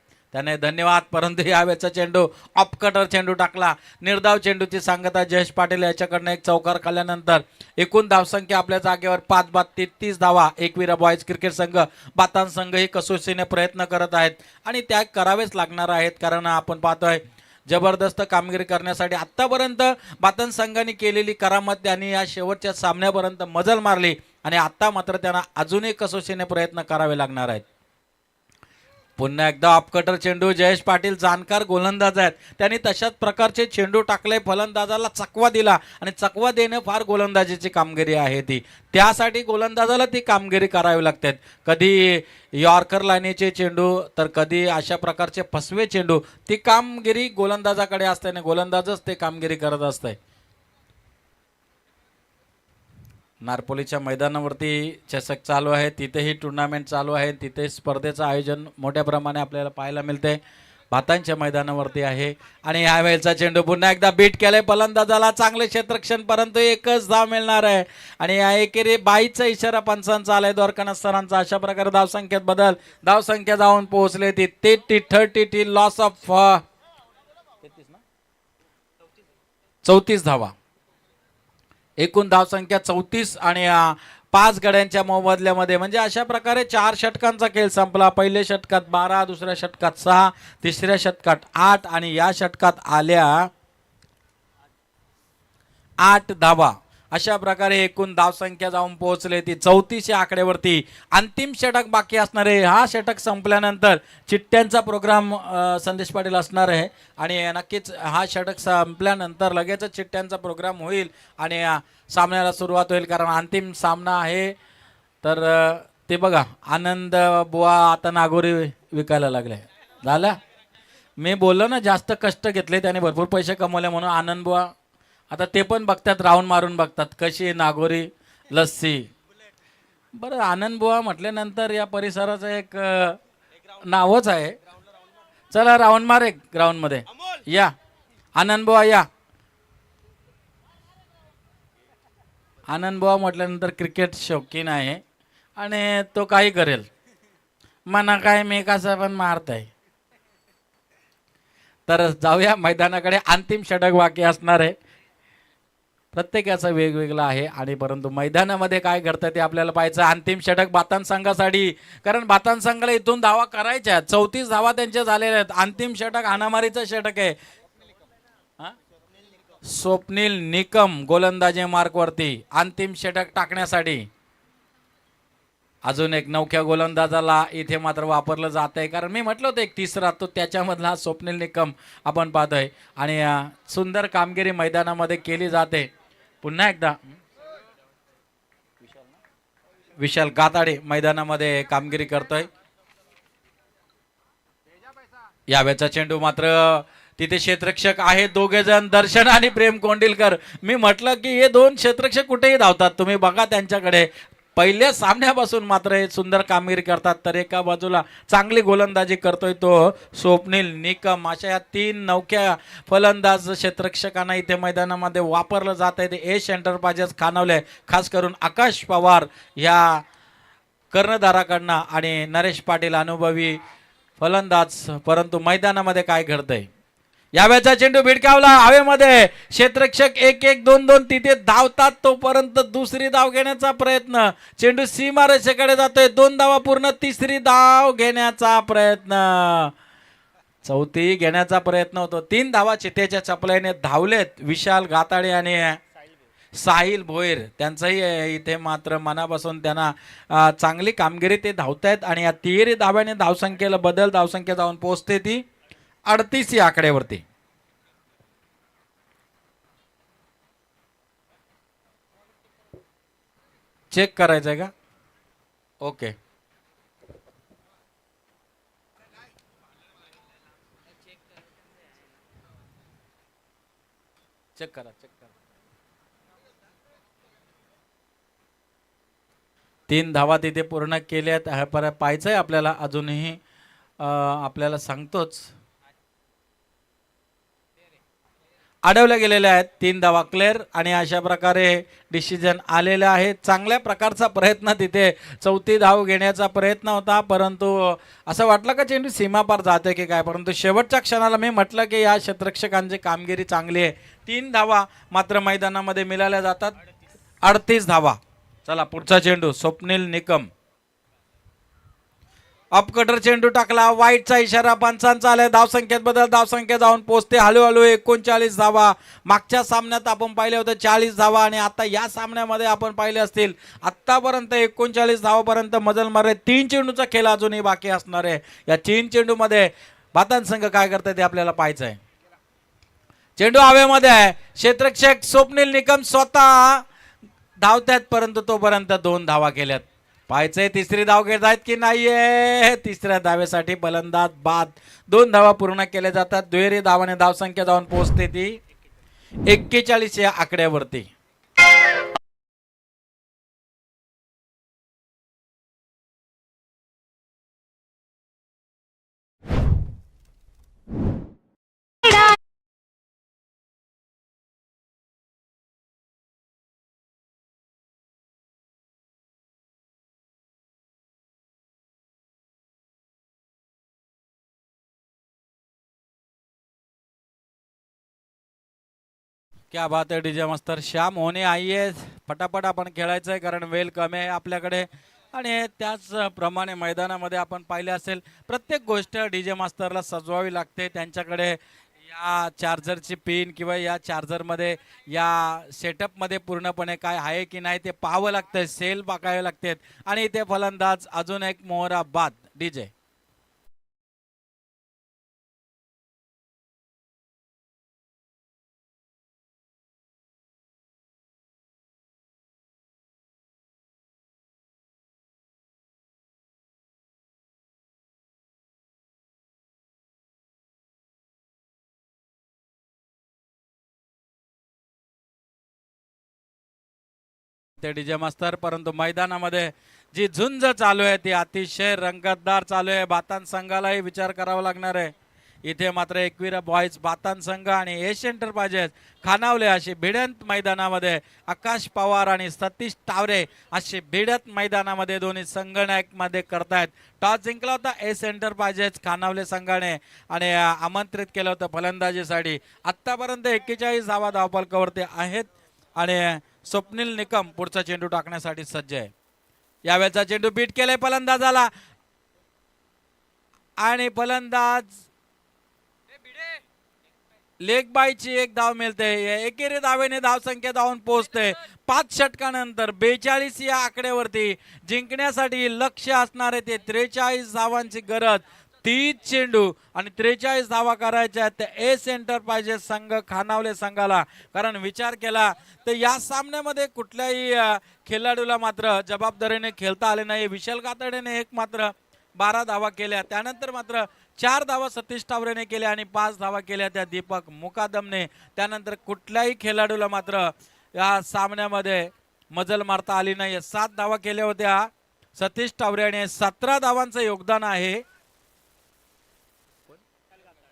धन्यवाद. परंतु यावेळेचा चेंडू ऑफकटर चेंडू टाकला. निर्धाव चेंडूची सांगता जयेश पाटील याच्याकडनं एक चौकार खाल्ल्यानंतर एकूण धावसंख्या आपल्या जागेवर 5-33 धावा. एकविरा बॉईज क्रिकेट संघ बातान संघ ही कसोशीने प्रयत्न करत आहेत आणि त्या करावेच लागणार आहेत. कारण आपण पाहतोय जबरदस्त कामगिरी करण्यासाठी आतापर्यंत बातान संघाने केलेली करामत त्यांनी या शेवटच्या सामन्यापर्यंत मजल मारली आणि आता मात्र त्यांना अजूनही कसोशीने प्रयत्न करावे लागणार आहेत. पुन्हा एकदा ऑफकटर चेंडू. जयेश पाटील जाणकार गोलंदाज आहेत. त्यांनी तशाच प्रकारचे चेंडू टाकले. फलंदाजाला चकवा दिला आणि चकवा देणं फार गोलंदाजीची कामगिरी आहे ती. त्यासाठी गोलंदाजाला ती कामगिरी करावी लागते. कधी यॉर्कर लाईनीचे चेंडू तर कधी अशा प्रकारचे फसवे चेंडू. ती कामगिरी गोलंदाजाकडे असते आणि गोलंदाजच ते कामगिरी करत असते. नारपोलीच्या मैदानावरती चषक चालू आहे. तिथेही टुर्नामेंट चालू आहे. तिथे स्पर्धेचं आयोजन मोठ्या प्रमाणे आपल्याला पाहायला मिळते. भातांच्या मैदानावरती आहे आणि ह्या वेळेचा चेंडू पुन्हा एकदा बीट केलाय फलंदाजाला. चांगले क्षेत्ररक्षण, परंतु एकच धाव मिळणार आहे आणि या एकेरी 22चा इशारा पंचांचा आलाय द्वारकानाथ सरांचा. अशा प्रकारे धावसंख्येत बदल. धावसंख्या जाऊन पोहोचले ती 30 लॉस ऑफ 34 धावा. एकूण धावसंख्या 34 आणि 5 गड्यांच्या मोबदल्यामध्ये. म्हणजे अशा प्रकारे 4 षटकांचा खेळ संपला. पहिल्या षटकात 12, दुसऱ्या षटकात 6, तिसऱ्या षटकात 8 आणि या षटकात आल्या 8 धावा. अशा प्रकारे एकूण धावसंख्या जाऊन पोहोचले ती 34 या आकड्यावरती. अंतिम षटक बाकी असणार आहे. हा षटक संपल्यानंतर चिठ्ठ्यांचा प्रोग्राम संदेश पाटील असणार आहे आणि नक्कीच हा षटक संपल्यानंतर लगेच चिठ्ठ्यांचा प्रोग्राम होईल आणि सामन्याला सुरुवात होईल. कारण अंतिम सामना आहे तर ते बघा आनंद बुवा आता नागोरी विकायला लागले झालं. मी बोललो ना जास्त कष्ट घेतले त्याने भरपूर पैसे कमवले म्हणून आनंद बुवा आता ते पण बघतात राऊंड मारून बघतात कशी आहे नागोरी लस्सी. बरं आनंद बुवा म्हटल्यानंतर या परिसराचं एक नावच आहे. चला राऊंड मार एक ग्राउंड मध्ये या आनंद बुवा या. आनंद बुवा म्हटल्यानंतर क्रिकेट शौकीन आहे आणि तो काही करेल मना काय मी कसं पण मारत आहे. तर जाऊया मैदानाकडे. अंतिम षटक बाकी असणार आहे. प्रत्येकाचं वेगवेगळं आहे आणि परंतु मैदानामध्ये काय घडतं ते आपल्याला पाहायचं. अंतिम षटक बातान संघासाठी कारण बातान संघाला इथून धावा करायच्या 34 धावा त्यांच्या झालेल्या आहेत. अंतिम षटक हाणामारीचं षटक आहे. स्वप्नील निकम गोलंदाजी मार्कवरती अंतिम षटक टाकण्यासाठी. अजून एक नवख्या गोलंदाजाला इथे मात्र वापरलं जात आहे कारण मी म्हटलं होतं एक तिसरा तो त्याच्यामधला स्वप्नील निकम आपण पाहतोय आणि सुंदर कामगिरी मैदानामध्ये केली जाते. पुन्हा एकदा विशाल गाताडे मैदानामध्ये कामगिरी करतोय. यावेळचा चेंडू मात्र तिथे क्षेत्ररक्षक आहेत दोघे जण दर्शन आणि प्रेम कोंडिलकर. मी म्हटलं की हे दोन क्षेत्ररक्षक कुठेही धावतात तुम्ही बघा त्यांच्याकडे. पहिल्या सामन्यापासून मात्र हे सुंदर कामगिरी करतात. तर एका बाजूला चांगली गोलंदाजी करतोय तो स्वप्नील निकम. अशा या 3 नवख्या फलंदाज क्षेत्ररक्षकांना इथे मैदानामध्ये वापरलं जात आहे. ते एश एंटरप्राइजेस खानावले खास करून आकाश पवार या कर्णधाराकडनं आणि नरेश पाटील अनुभवी फलंदाज. परंतु मैदानामध्ये काय घडतंय यावेळेचा चेंडू भिडकावला हवेमध्ये. क्षेत्ररक्षक 1-1-2-2 तिथे धावतात तोपर्यंत दुसरी धाव घेण्याचा प्रयत्न. चेंडू सीमारेषेकडे जातोय. 2 धावा पूर्ण. तिसरी धाव घेण्याचा प्रयत्न. चौथी घेण्याचा प्रयत्न होतो. 3 धावा चितेच्या चपलाईने धावलेत विशाल गाताडे आणि साहिल भोईर. त्यांचंही इथे मात्र मनापासून त्यांना चांगली कामगिरी ते धावतायत आणि या 3 धाव्याने धावसंख्येला बदल धावसंख्या जाऊन पोहोचते ती 38 या आकड्यावरती. चेक करायचंय का? ओके चेक करा. 3 धावा तिथे पूर्ण केल्यात. पाहायचंय आपल्याला अजूनही आपल्याला सांगतोच अडवल्या गेलेल्या आहेत. 3 धावा क्लिअर आणि अशा प्रकारे डिसिजन आलेला आहे. चांगल्या प्रकारचा प्रयत्न तिथे चौथी धाव घेण्याचा प्रयत्न होता परंतु असं वाटलं का चेंडू सीमापार जाते की काय. परंतु शेवटच्या क्षणाला मी म्हटलं की या क्षेत्ररक्षकांची कामगिरी चांगली आहे. 3 धावा मात्र मैदानामध्ये मिळाल्या जातात. 38 धावा. चला पुढचा चेंडू स्वप्नील निकम. अपकटर चेंडू टाकला. वाईटचा इशारा पंचांचा आलाय. धावसंख्येत बदल. धावसंख्या जाऊन पोहोचते हळूहळू 39 धावा. मागच्या सामन्यात आपण पाहिले होते 40 धावा आणि आता या सामन्यामध्ये आपण पाहिले असतील आतापर्यंत 39 धावापर्यंत मजल मारले. 3 चेंडूचा खेळ अजूनही बाकी असणार आहे. या 3 चेंडू मध्ये बातान संघ काय करताय ते आपल्याला पाहायचं आहे. चेंडू हवेमध्ये आहे. क्षेत्ररक्षक स्वप्नील निकम स्वतः धावतात परंतु तोपर्यंत 2 धावा केल्यात. पाहायचंय तिसरी धाव घेत आहेत की नाहीये. तिसऱ्या धावेसाठी फलंदाज बाद. 2 धावा पूर्ण केल्या जातात. दुहेरी धावाने धावसंख्या जाऊन पोहोचते ती 41 या आकड्यावरती. क्या बात है डीजे मास्तर. शाम होणे आईये. पटापट आपण खेळायचं आहे कारण वेळ कमी आहे आपल्याकडे आणि त्याचप्रमाणे मैदानामध्ये आपण पाहिले असेल प्रत्येक गोष्ट डीजे मास्टरला सजवावी लागते. त्यांच्याकडे या चार्जरची पिन किंवा या चार्जरमध्ये या सेटअपमध्ये पूर्णपणे काय आहे की नाही ते पाहावं लागतं. सेल बघावे लागतात आणि इथे फलंदाज अजून एक मोहरा बाद. डीजे ते डीजे मास्तर, परंतु मैदानामध्ये जी झुंज चालू आहे ती अतिशय रंगतदार चालू आहे. बातान संघालाही विचार करावा लागणार आहे. इथे मात्र एकविरा बॉईज बातान संघ आणि एशियन एंटरप्राइजेस खानावले अशी भिडंत मैदानामध्ये, आकाश पवार आणि सतीश टावरे अशी भिडंत मैदानामध्ये दोन्ही संघनायक मध्ये करतायत. टॉस जिंकला होता एस एंटरप्राइजेस खानावले संघाने आणि आमंत्रित केलं होतं फलंदाजीसाठी. आतापर्यंत 41 धावा धावफलकावरती आहेत आणि स्वप्नील निकम पुढचा चेंडू टाकण्यासाठी सज्ज आहे. यावेळेचा चेंडू बीट केलाय फलंदाजाला आणि फलंदाज लेग बायची एक धाव मिळते. एकेरी धावेने धावसंख्या धावून पोहोचते. 5 षटकानंतर 42 या आकड्यावरती जिंकण्यासाठी लक्ष असणारे ते 43 धावांची गरज. 30 चेंडू आणि 43 धावा करायच्या त्या एस एंटरप्राइजेस संघ खानावले संघाला. कारण विचार केला तर या सामन्यामध्ये कुठल्याही खेळाडूला मात्र जबाबदारीने खेळता आले नाही. विशाल कातडेने एक मात्र 12 धावा केल्या. त्यानंतर मात्र 4 धावा सतीश टावरेने केल्या आणि 5 धावा केल्या त्या दीपक मुकादमने. त्यानंतर कुठल्याही खेळाडूला मात्र या सामन्यामध्ये मजल मारता आली नाही. 7 धावा केल्या होत्या सतीश टावरे आणि 17 धावांचं योगदान आहे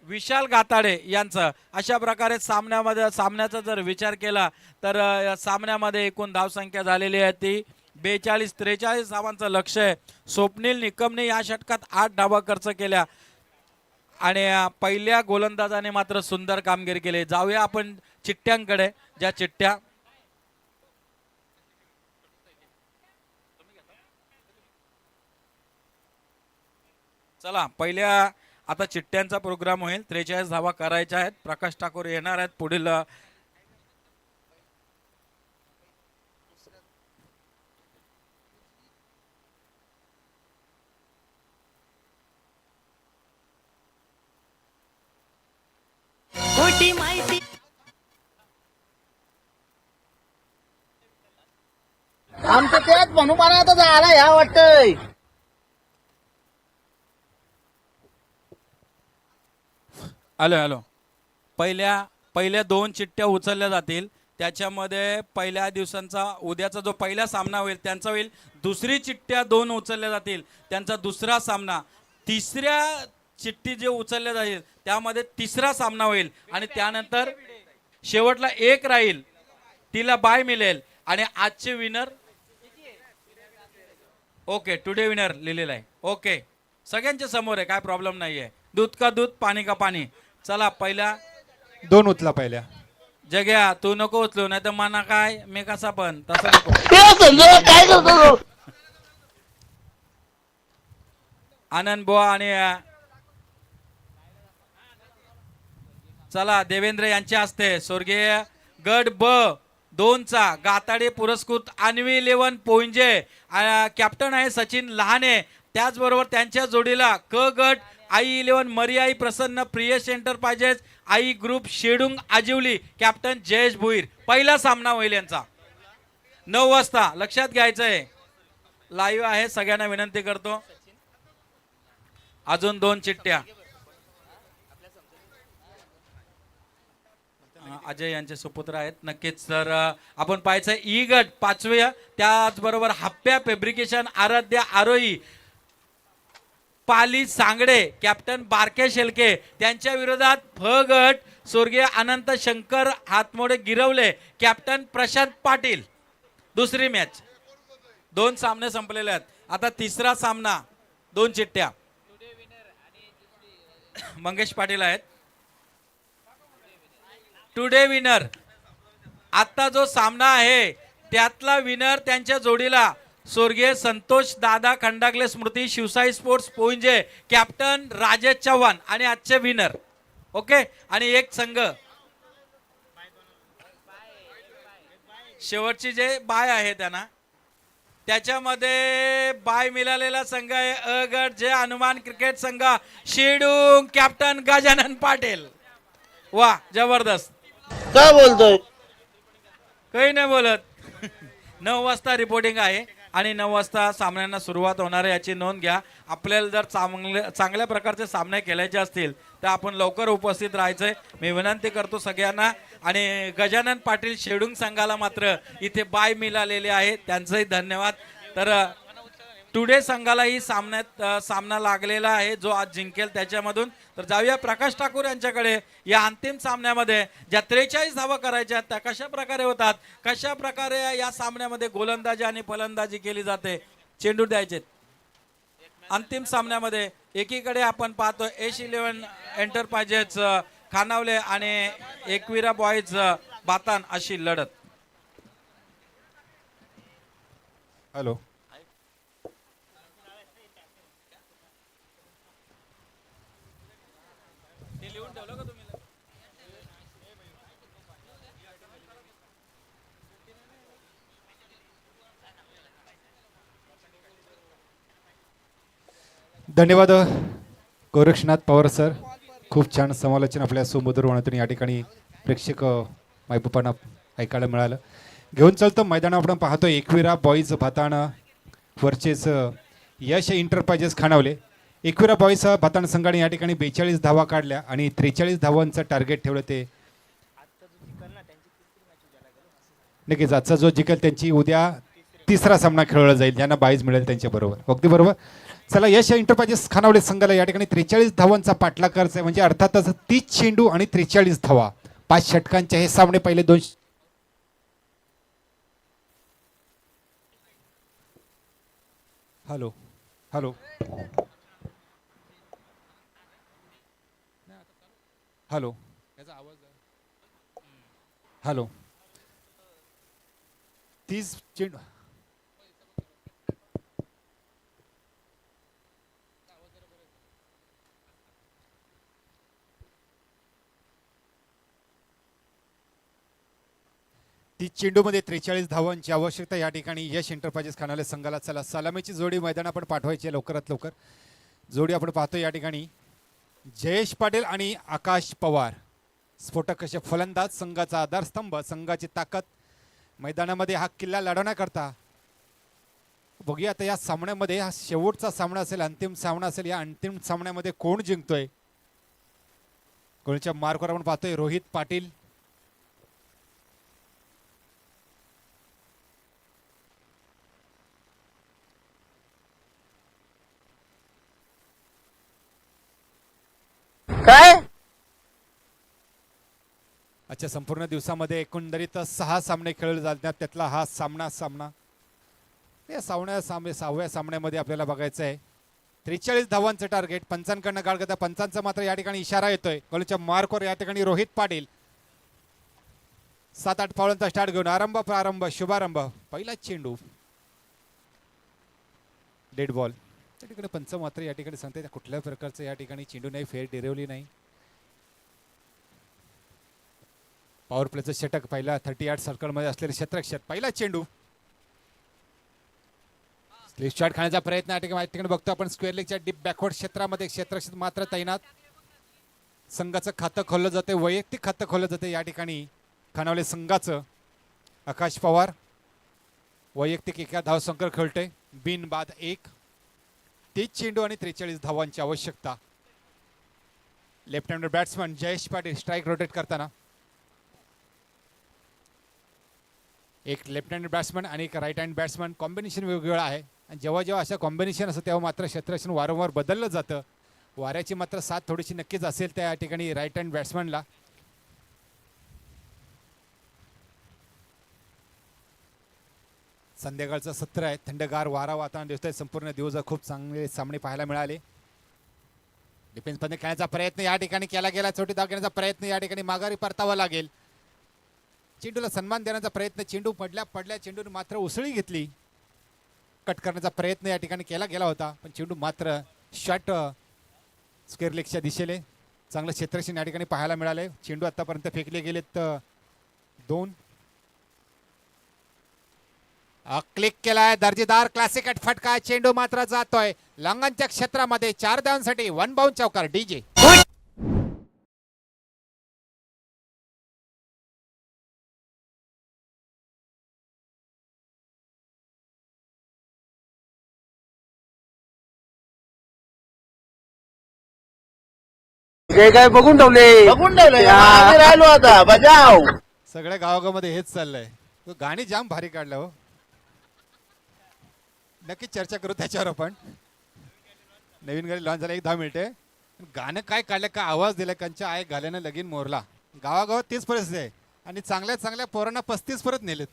विशाल गाताडे यांचं. अशा प्रकारे सामन्याचा जर विचार केला तर या सामन्यामध्ये एकूण धावसंख्या झालेली आहे ती 42-43 धावांचं लक्ष आहे. स्वप्नील निकमने या षटकात 8 धावा खर्च केल्या आणि पहिल्या गोलंदाजाने मात्र सुंदर कामगिरी केली. जाऊया आपण चिठ्ठ्यांकडे. ज्या चिठ्ठ्या चला पहिल्या आता चिठ्ठ्यांचा प्रोग्राम होईल. 43 धावा करायच्या आहेत. प्रकाश ठाकूर येणार आहेत पुढील खोटी माहिती आमचं तेच म्हणून मला आता झाला ह्या वाटतंय. हॅलो पहिल्या 2 चिठ्ठ्या उचलल्या जातील. त्याच्यामध्ये पहिल्या दिवसांचा उद्याचा जो पहिला सामना होईल त्यांचा होईल. दुसरी चिठ्ठ्या 2 उचलल्या जातील त्यांचा दुसरा सामना. तिसऱ्या चिठ्ठी जे उचलल्या जाईल त्यामध्ये तिसरा सामना होईल आणि त्यानंतर शेवटला एक राहील तिला बाय मिळेल. आणि आजचे विनर ओके टुडे विनर लिहिलेला आहे. ओके सगळ्यांच्या समोर आहे, काय प्रॉब्लेम नाहीये. दूध का दूध पाणी का पाणी. चला पहिला 2 उचला पहिल्या. जग्या तू नको उचलू नाही तर मना काय मी कसा पण तसं नको. काय करतो आनंद बुवा आणि चला देवेंद्र यांच्या हस्ते स्वर्गीय गट ब 2चा गाताडे पुरस्कृत अन्वी 11 पोंजे कॅप्टन आहे सचिन लहाने. त्याचबरोबर त्यांच्या जोडीला क गट आई 11 मरियाई प्रसन्न प्रियश एंटरप्राइजेस आई ग्रुप शेडुंग आजिवली कॅप्टन जयेश भुईर. पहिला सामना होईल यांचा 9 वाजता. लक्षात घ्यायचंय लाईव्ह आहे. सगळ्यांना विनंती करतो. अजून 2 चिठ्ठ्या अजय यांचे सुपुत्र आहेत. नक्कीच तर आपण पाहायचं ई गट 5व्या. त्याचबरोबर हप्प्या फॅब्रिकेशन आराध्या आरोही पाली सांगडे कॅप्टन बारके शेलके त्यांच्या विरोधात फ गट स्वर्गीय अनंत शंकर हातमोडे गिरवले कॅप्टन प्रशांत पाटील. दुसरी मॅच 2 सामने संपलेले आहेत. आता तिसरा सामना 2 चिठ्ठ्या मंगेश पाटील आहेत. टुडे विनर आता जो सामना आहे त्यातला विनर त्यांच्या जोडीला स्वर्गीय संतोष दादा खंडागले स्मृती शिवसाई स्पोर्ट्स पोंजे कॅप्टन राजेश चव्हाण आणि आजचे विनर. ओके आणि एक संघ शेवटची जे बाय आहे त्यांना त्याच्यामध्ये बाय मिळालेला संघ आहे अ गट जे हनुमान क्रिकेट संघ शेडूंग कॅप्टन गजानन पाटील. वा जबरदस्त. काय बोलतोय काही नाही बोलत. 9 वाजता रिपोर्टिंग आहे आणि 9 वाजता सामन्यांना सुरुवात होणार आहे याची नोंद घ्या. आपल्याला जर चांगल्या प्रकारचे सामने खेळायचे असतील तर आपण लवकर उपस्थित राहायचंय. मी विनंती करतो सगळ्यांना आणि गजानन पाटील शेडुंग संघाला मात्र इथे बाय मिळालेले आहे, त्यांचंही धन्यवाद. तर टुडे संघालाही सामना लागलेला आहे, जो आज जिंकेल त्याच्यामधून. तर जाऊया प्रकाश ठाकूर यांच्याकडे. या अंतिम सामन्यामध्ये ज्या 43 धावा करायच्या त्या कशा प्रकारे होतात, कशा प्रकारे या सामन्यामध्ये गोलंदाजी आणि फलंदाजी केली जाते, चेंडू द्यायचे अंतिम सामन्यामध्ये. एकीकडे आपण पाहतो एश-11 एंटरप्राइजेस खानावले आणि एकविरा बॉईज बातान अशी लढत. हॅलो. धन्यवाद गोरक्षनाथ पवार सर, खूप छान समालोचन आपल्या सुमधुर वाणीतून या ठिकाणी प्रेक्षक मायबापांना ऐकायला मिळालं. घेऊन चालतं मैदान आपण पाहतो एकविरा बॉईज भाताण वर्सेस यश एंटरप्राइजेस खानावले. एकविरा बॉईज भाताण संघाने या ठिकाणी 42 धावा काढल्या आणि 43 धावांचं टार्गेट ठेवलं. ते नक्कीच आजचा जो जिंकेल त्यांची उद्या तिसरा सामना खेळवला जाईल, ज्यांना बाईज मिळेल त्यांच्याबरोबर. अगदी बरोबर. चला, यश एंटरप्राइजेस खानावले संघाला या ठिकाणी 43 धावांचा पाठलाग करायचा आहे, म्हणजे अर्थातच 30 चेंडू आणि 43 धावा. 5 षटकांचे हे सामने पहिले 2. Hello hello hello hello. 30 चेंडू. चेंडूमध्ये 43 धावांची आवश्यकता या ठिकाणी यश एंटरप्राइजेस खानावले संघाला. चला, सलामीची जोडी मैदान आपण पाठवायची लवकरात लवकर. जोडी आपण पाहतो या ठिकाणी जयेश पाटील आणि आकाश पवार, स्फोटक असे फलंदाज, संघाचा आधारस्तंभ, संघाची ताकद मैदानामध्ये हा किल्ला लढवण्याकरता. बघूया आता या सामन्यामध्ये, हा शेवटचा सामना असेल, अंतिम सामना असेल. या अंतिम सामन्यामध्ये कोण जिंकतोय? गोलच्या मार्कवर आपण पाहतोय रोहित पाटील, काय अच्छा. संपूर्ण दिवसामध्ये एकंदरीत 6 सामने खेळले जातात, त्यातला हा सामना या 6व्या सामन्यामध्ये आपल्याला बघायचं आहे. 43 धावांचं टार्गेट पंचांकडनं गाळ करता. पंचांचा मात्र या ठिकाणी इशारा येतोय. गोलच्या मार्कवर या ठिकाणी रोहित पाटील 7-8 फावलांचा स्टार्ट घेऊन प्रारंभ शुभारंभ. पहिला चेंडू डेड बॉल. त्या ठिकाणी पंच मात्र या ठिकाणी सांगते कुठल्याही प्रकारचं या ठिकाणी चेंडू नाही, फेर डिरवली नाही. पॉवर प्लेचं षटक पहिला 38 सर्कलमध्ये असलेले क्षेत्ररक्षक. पहिला चेंडू स्लिप शॉट खाण्याचा प्रयत्न या ठिकाणी बघतो आपण. स्क्वेअर लेगच्या डीप बॅकवर्ड क्षेत्रामध्ये क्षेत्ररक्षक मात्र तैनात. संघाचं खातं खोललं जाते, वैयक्तिक खातं खोललं जाते या ठिकाणी खानावले संघाचं. आकाश पवार वैयक्तिक एका धावसंकर खेळते, बिन बाद 1. 30 चेंडू आणि 43 धावांची आवश्यकता. Left हँडर batsman Jayesh Patil strike rotate करताना. एक लेफ्ट हँड बॅट्समन आणि एक राईट हँड बॅट्समन. कॉम्बिनेशन वेगवेगळं आहे आणि जेव्हा जेव्हा अशा कॉम्बिनेशन असतं तेव्हा मात्र क्षेत्ररक्षण वारंवार बदललं जातं. वाऱ्याची मात्र साथ थोडीशी नक्कीच असेल त्या ठिकाणी राईट हँड बॅट्समनला. संध्याकाळचं सत्र आहे, थंडगार वारा वातावरण दिसतंय. संपूर्ण दिवस खूप चांगले सामने पाहायला मिळाले. डिफेन्स मध्ये खेळण्याचा प्रयत्न या ठिकाणी केला गेला. छोटी धाव घेण्याचा प्रयत्न या ठिकाणी माघारी परतावा लागेल. चेंडूला सन्मान देण्याचा प्रयत्न. चेंडू पडल्या चेंडूने मात्र उसळी घेतली. कट करण्याचा प्रयत्न या ठिकाणी केला गेला होता, पण चेंडू मात्र शॉट स्क्वेअर लेगच्या दिशेने. चांगलं क्षेत्ररक्षण या ठिकाणी पाहायला मिळाले. चेंडू आतापर्यंत फेकले गेलेत 2. क्लिक केलाय, दर्जेदार क्लासिक फटका. चेंडू मात्र जातोय लंगनच्या क्षेत्रामध्ये. 4 धावांसाठी 1 बाउंड चौकार. डीजे ते काय बघून ठेवले. बघून ठेवलंय का? आम्ही राहिलो आता बजाव. सगळ्या गावागावामध्ये हेच चाललंय. तो गाणी जाम भारी काढलं हो. नक्की चर्चा करू त्याच्यावर आपण. नवीन गाडी लॉन्च झाला 10 मिनिटे. गाणं काय काढलं, का आवाज दिला, कंच्या आय घाल्यानं लगीन मोरला. गावागावात तीच परिस्थिती आहे. आणि चांगल्या चांगल्या पोरांना 35 परत नेलेत,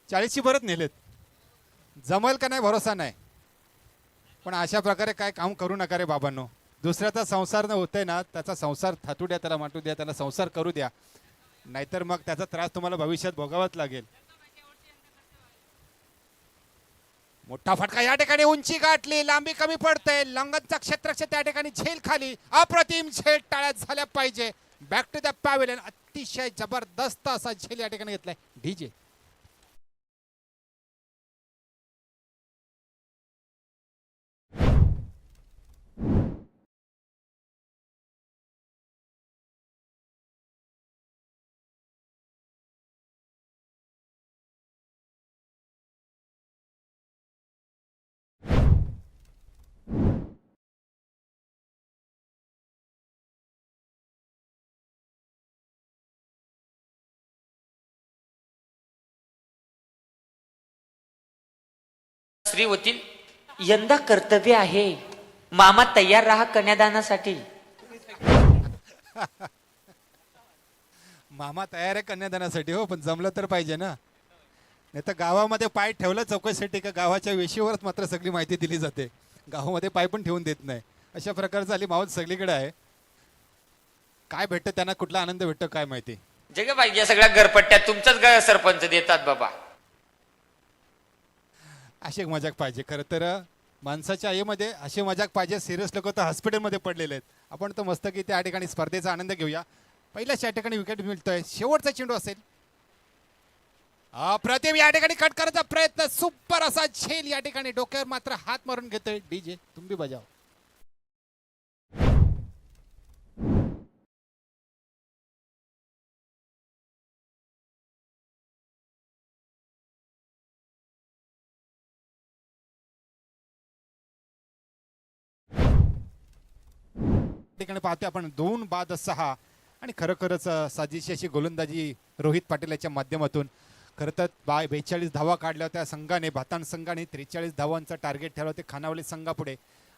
40ची परत नेलेत. जमल का नाही भरोसा नाही. पण अशा प्रकारे काय काम करू नका रे बाबांनो. दुसऱ्याचा संसार न होतंय ना, त्याचा संसार थाटू द्या, त्याला माटू द्या, त्याला संसार करू द्या. नाहीतर मग त्याचा त्रास तुम्हाला भविष्यात भोगावाच लागेल. मोठा फटका या ठिकाणी, उंची गाठली, लांबी कमी पडते, लंगनचा क्षेत्रक्षेत्र त्या ठिकाणी झेल खाली, अप्रतिम झेल टाळ्यात झाल्या पाहिजे. बॅक टू द पॅव्हिलियन, अतिशय जबरदस्त असा झेल या ठिकाणी घेतलाय डीजे. श्री होतील. यंदा कर्तव्य आहे, मामा तयार राहा कन्यादानासाठी. मामा तयार आहे कन्यादानासाठी हो, पण जमलं तर पाहिजे ना. नाही तर गावामध्ये पाय ठेवलं चौकशीसाठी का गावाच्या वेशीवरच मात्र सगळी माहिती दिली जाते. गावामध्ये पाय पण ठेवून देत नाही. अशा प्रकारचं आली मावत सगळीकडे आहे. काय भेटतं त्यांना, कुठला आनंद भेटतो काय माहिती. जग पाहिजे सगळ्या घरपट्ट्या तुमचाच सरपंच देतात बाबा. अशी मजाक पाहिजे. खरं तर माणसाच्या आईमध्ये अशी मजाक पाहिजे. सिरियस लोक तर हॉस्पिटलमध्ये पडलेले आहेत. आपण तर मस्त की त्या ठिकाणी स्पर्धेचा आनंद घेऊया. पहिल्याच या ठिकाणी विकेट मिळतोय. शेवटचा चेंडू असेल. अप्रतिम या ठिकाणी कट करायचा प्रयत्न, सुपर असा झेल या ठिकाणी. डोक्यावर मात्र हात मारून घेतोय डीजे. तुम्ही बजाव. ठिकाणी पाहतोय आपण 2 बाद 6 आणि खरोखरच साजेशी अशी गोलंदाजी रोहित पाटील याच्या माध्यमातून. खरं तर 42 धावा काढल्या होत्या संघाने, भाताण संघाने 43 धावांचं टार्गेट ठेवलं होते खानावली संघापुढे.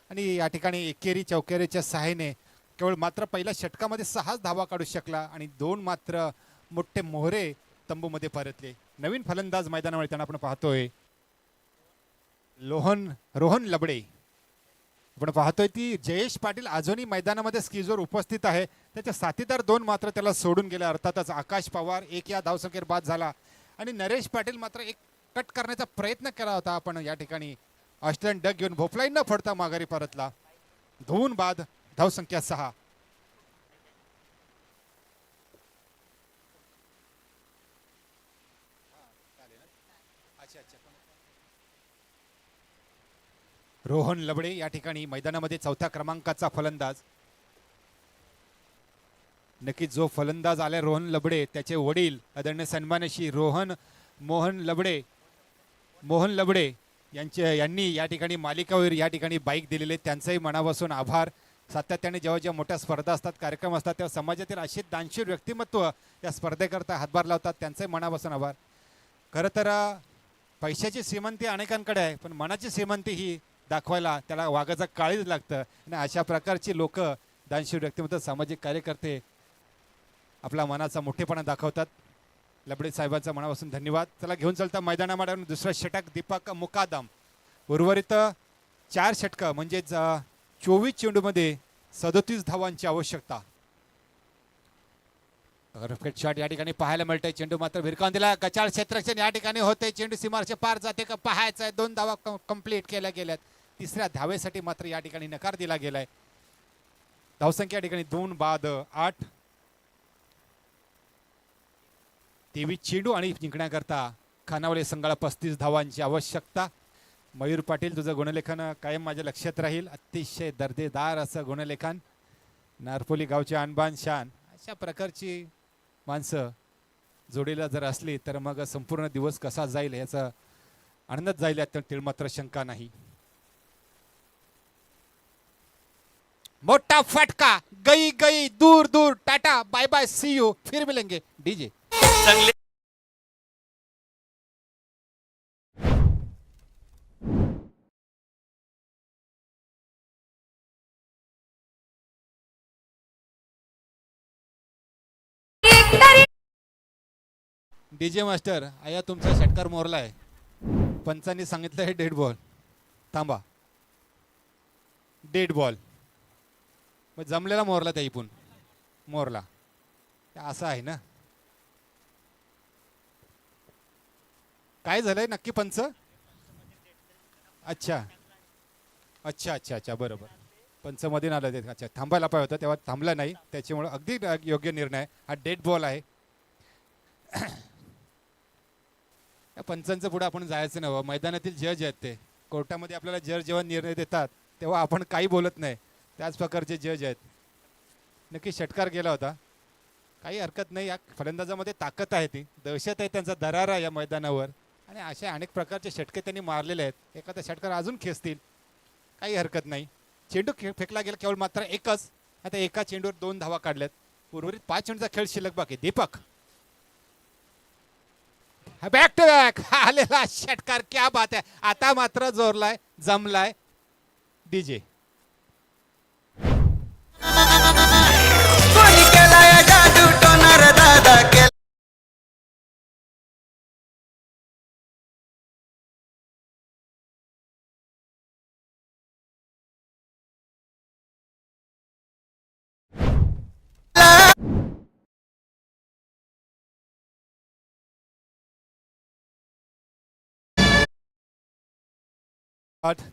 आणि या ठिकाणी एकेरी चौकेरीच्या सहाय्याने केवळ मात्र पहिल्या षटकामध्ये 6 धावा काढू शकला आणि 2 मात्र मोठे मोहरे तंबूमध्ये परतले. नवीन फलंदाज मैदानावर येताना आपण पाहतोय रोहन लबडे. आपण पाहतोय ती जयेश पाटील अजूनही मैदानामध्ये स्कीजवर उपस्थित आहे. त्याच्या साथीदार 2 मात्र त्याला सोडून गेले. अर्थातच आकाश पवार एक या धावसंख्येवर बाद झाला आणि नरेश पाटील मात्र एक कट करण्याचा प्रयत्न केला होता. आपण या ठिकाणी ऑस्ट्रेलियन डग घेऊन भोपलाई न फोडता माघारी परतला. 2 बाद धावसंख्या 6. रोहन लबडे या ठिकाणी मैदानामध्ये 4थ्या क्रमांकाचा फलंदाज. नक्कीच जो फलंदाज आलाय रोहन लबडे, त्याचे वडील आदरणीय सन्मानशी मोहन लबडे यांनी या ठिकाणी मालिकावीर या ठिकाणी बाईक दिलेले. त्यांचंही मनापासून आभार. सातत्याने जेव्हा जेव्हा मोठ्या स्पर्धा असतात, कार्यक्रम असतात, तेव्हा समाजातील असे दानशूर व्यक्तिमत्व या स्पर्धेकरता हातभार लावतात. त्यांचंही मनापासून आभार. खरं तर पैशाची श्रीमंती अनेकांकडे आहे, पण मनाची श्रीमंती ही दाखवायला त्याला वाघाचा काळीज लागतं. आणि अशा प्रकारची लोक दानशूर व्यक्तिमत्व सामाजिक कार्यकर्ते आपला मनाचा मोठेपणा दाखवतात. लबडे साहेबांचा मनापासून धन्यवाद. चला घेऊन चलता मैदानामध्ये दुसरा षटक दीपक मुकादम. उर्वरित 4 षटकं म्हणजे 24 चेंडूमध्ये 37 धावांची आवश्यकता. परफेक्ट शॉट या ठिकाणी पाहायला मिळतंय. चेंडू मात्र भिरकावून दिला. गचाळ क्षेत्ररक्षण या ठिकाणी होते. चेंडू सीमारेषे पार जाते का पाहायचं आहे. 2 धावा कंप्लीट केल्या गेल्यात. 3ऱ्या धावेसाठी मात्र या ठिकाणी नकार दिला गेलाय. धावसंख्या या ठिकाणी 2 बाद 8. 23 चेंडू आणि जिंकण्याकरता खानावले संघाला 35 धावांची आवश्यकता. मयूर पाटील, तुझं गुणलेखन कायम माझ्या लक्षात राहील. अतिशय दर्जेदार असं गुणलेखन. नारपोली गावचे आणबान शान. अशा प्रकारची माणसं जोडीला जर असली तर मग संपूर्ण दिवस कसा जाईल याचा आनंदच जाईल, यात तिळमात्र शंका नाही. मोठा फटका, गई गई, दूर दूर, tata bye bye, see you, फिर मिलेंगे, डीजे. चांगले डीजे मास्टर, आया तुमचा षटकार मोरला आहे. पंचांनी सांगितलं हे डेड बॉल. थांबा, डेड बॉल. मग जमलेला मोरला त्या इकून मोरला. असं आहे ना. काय झालंय नक्की पंच? अच्छा अच्छा अच्छा अच्छा, बरोबर. पंच मध्ये आलं ते. अच्छा, थांबायला पाहिजे होतं तेव्हा थांबला नाही, त्याच्यामुळे अगदी योग्य निर्णय. हा डेड बॉल आहे. या पंचांचं पुढे आपण जायचं नव्हतं. मैदानातील जज आहेत ते. कोर्टामध्ये आपल्याला जज जेव्हा निर्णय देतात तेव्हा आपण काही बोलत नाही. त्याच प्रकारचे जज आहेत. नक्की षटकार गेला होता, काही हरकत नाही. या फलंदाजामध्ये ताकद आहे, ती दहशत आहे, त्यांचा दरारा या मैदानावर. आणि अशा अनेक प्रकारचे षटके त्यांनी मारलेले आहेत. एखादा षटकार अजून खेचतील, काही हरकत नाही. चेंडू फेकला गेला केवळ मात्र एकच. आता एका चेंडूवर 2 धावा काढल्यात. उर्वरित 5 चेंडूचा खेळ शिल्लक बाकी. दीपक, बॅक टू बॅक आलेला षटकार, क्या बात आहे. आता मात्र जोरलाय, जमलाय. डीजे.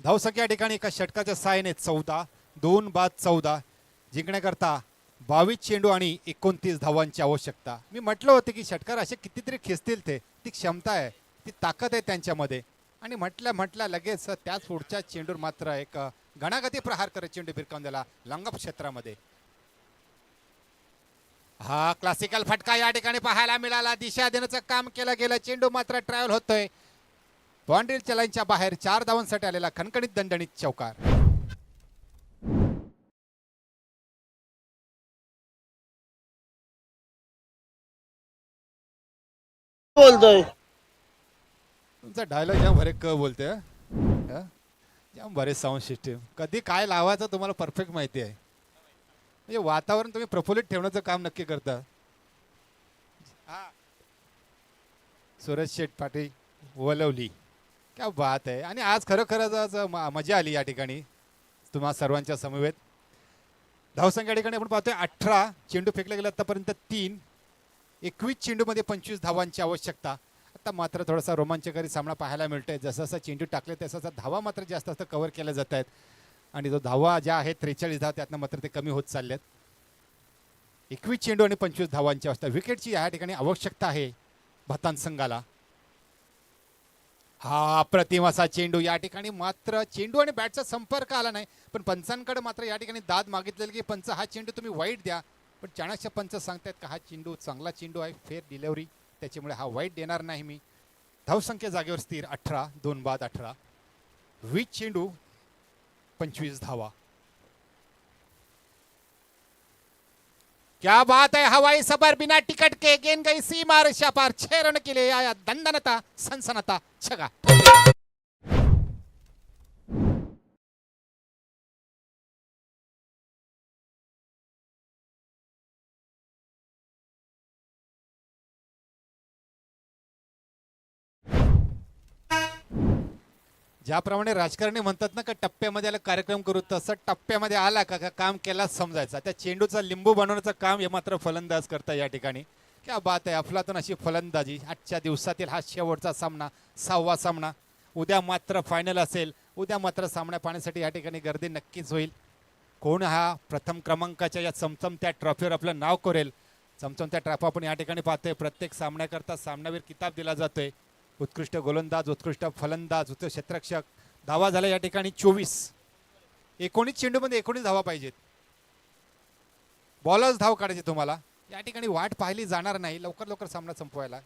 धावसंख्या या ठिकाणी एका षटकाच्या सहाय्याने 14, 2 बाद 14 जिंकण्याकरता 22 चेंडू आणि 29 धावांची आवश्यकता. मी म्हटलं होतं की षटकार असे कितीतरी खेचतील, ते ती क्षमता आहे, ती ताकद आहे त्यांच्यामध्ये. आणि म्हटल्या लगेच त्याच पुढच्या चेंडूवर मात्र एक घणागती प्रहार करत चेंडू भिरकावून दिला लंगप क्षेत्रामध्ये. हा क्लासिकल फटका या ठिकाणी पाहायला मिळाला. दिशा देण्याचं काम केलं गेलं. चेंडू मात्र ट्रॅव्हल होतोय बाउंड्रीच्या लाईनच्या बाहेर. 4 धावांसाठी आलेला खणखणीत दणदणीत चौकार. बोलतोय तुमचा डायलॉग जाम भरे बोलते. जाम भरे साऊंड सिस्टीम. कधी काय लावायचं तुम्हाला परफेक्ट माहिती आहे. म्हणजे वातावरण तुम्ही प्रफुल्लित ठेवण्याचं काम नक्की करता. सूरज शेठ पाटील वलवली, क्या बात आहे. आणि आज खरोखरच मजा आली या ठिकाणी तुम्हा सर्वांच्या समवेत. धावसंख्या या ठिकाणी आपण पाहतोय 18. चेंडू फेकले गेले आतापर्यंत 3. 21 चेंडूमध्ये 25 धावांची आवश्यकता. आता मात्र थोडासा रोमांचकारी सामना पाहायला मिळतोय. जसं जसं चेंडू टाकले तसं धावा मात्र जास्त जास्त कव्हर केल्या जात आहेत. आणि जो धावा ज्या आहेत 43 धावा, त्यातनं मात्र ते कमी होत चालल्यात. 21 चेंडू आणि 25 धावांची अवस्था. विकेटची या ठिकाणी आवश्यकता आहे भातान संघाला. हा अप्रतिम असा चेंडू. या ठिकाणी मात्र चेंडू आणि बॅटचा संपर्क आला नाही, पण पंचांकडे मात्र या ठिकाणी दाद मागितलेली की पंच हा चेंडू तुम्ही वाईट द्या. पण चाणक्य पंच सांगतायत का हा चेंडू चांगला चेंडू आहे, फेअर डिलेव्हरी, त्याच्यामुळे हा वाईट देणार नाही मी. धावसंख्या जागेवर स्थिर 18, 2 बाद 18. 20 चेंडू 25 धावा. क्या बात है. हवाई सफर बिना टिकट के गेंद गई सीमा रेषा पार. 6 रन के लिए आया दंदनता सनसनता छगा. ज्याप्रमाणे राजकारणी म्हणतात ना का टप्प्यामध्ये आला कार्यक्रम करू, तसं टप्प्यामध्ये आला का काम केलाच समजायचा. त्या चेंडूचा लिंबू बनवण्याचं काम हे मात्र फलंदाज करता या ठिकाणी. क्या बात आहे. अफलातून अशी फलंदाजी. आजच्या दिवसातील हा शेवटचा सामना, 6वा सामना. उद्या मात्र फायनल असेल. उद्या मात्र सामना पाहण्यासाठी या ठिकाणी गर्दी नक्कीच होईल. कोण हा प्रथम क्रमांकाच्या या चमचमत्या ट्रॉफीवर आपलं नाव करेल. चमचमत्या ट्रॉफी आपण या ठिकाणी पाहतोय. प्रत्येक सामन्याकरता सामनावीर किताब दिला जातोय. उत्कृष्ट गोलंदाज, उत्कृष्ट फलंदाज, उत्कृष्ट क्षेत्ररक्षक. धावा झाला या ठिकाणी 24. 19 चेंडूमध्ये 19 धावा पाहिजेत. बॉलर्स धाव काढायचे तुम्हाला. या ठिकाणी वाट पाहिली जाणार नाही. लवकर लवकर सामना संपवायला.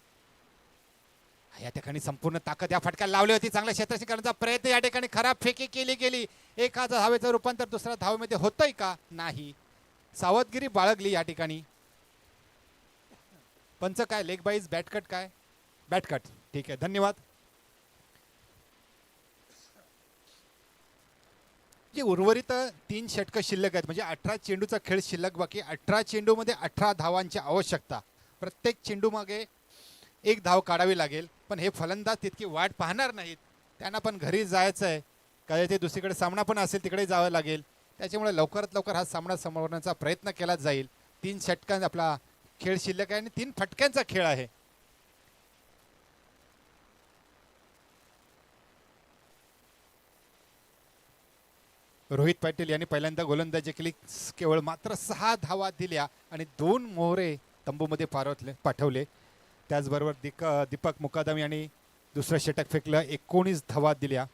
या ठिकाणी संपूर्ण ताकद या फटक्याला लावली होती. चांगल्या क्षेत्ररक्षण करण्याचा प्रयत्न या ठिकाणी खराब फेकी केली गेली. एका धावेचं रूपांतर दुसऱ्या धावेमध्ये होतंय का? नाही. सावधगिरी बाळगली या ठिकाणी. पंच काय लेग बाईज बॅटकट काय? बॅटकट. ठीक आहे, धन्यवाद. जे उर्वरित 3 षटकं शिल्लक आहेत म्हणजे 18 चेंडूचा खेळ शिल्लक बाकी. 18 चेंडूमध्ये 18 धावांची आवश्यकता. प्रत्येक चेंडू मागे 1 धाव काढावी लागेल. पण हे फलंदाज तितकी वाट पाहणार नाहीत. त्यांना पण घरी जायचं आहे. कदाचित दुसरीकडे सामना पण असेल, तिकडे जावं लागेल. त्याच्यामुळे लवकरात लवकर हा सामना संपवण्याचा प्रयत्न केला जाईल. 3 षटकांचा आपला खेळ शिल्लक आहे आणि 3 फटक्यांचा खेळ आहे. रोहित पाटील यांनी पहिल्यांदा गोलंदाजी केली. केवळ मात्र 6 धावा दिल्या आणि 2 मोहरे तंबूमध्ये पाठवले. त्याचबरोबर दीपक मुकादम यांनी दुसरं षटक फेकलं. 19 धावा दिल्या.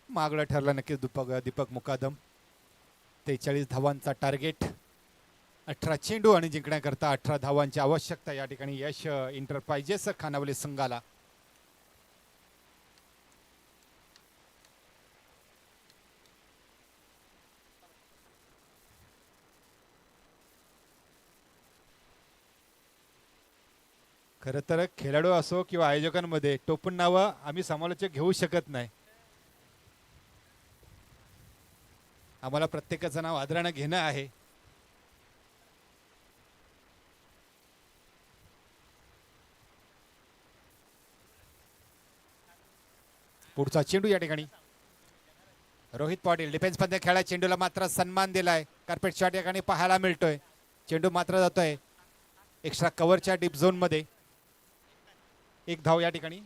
मागलं ठरलं नक्कीच दीपक मुकादम. 43 धावांचा टार्गेट. 18 चेंडू आणि जिंकण्याकरता 18 धावांची आवश्यकता. या ठिकाणी यश इंटरप्राइजेस खानावले संघाला. खरं तर खेळाडू असो किंवा आयोजकांमध्ये टोपण नावं आम्ही समालोचक घेऊ शकत नाही. आम्हाला प्रत्येकाचं नाव आदरानं घेणं आहे. पुढचा चेंडू या ठिकाणी रोहित पाटील डिफेन्स मध्ये खेळा. चेंडूला मात्र सन्मान दिलाय. कार्पेट शॉट या ठिकाणी पाहायला मिळतोय. चेंडू मात्र जातोय एक्स्ट्रा कव्हरच्या डीप झोन मध्ये. 1 धाव या ठिकाणी.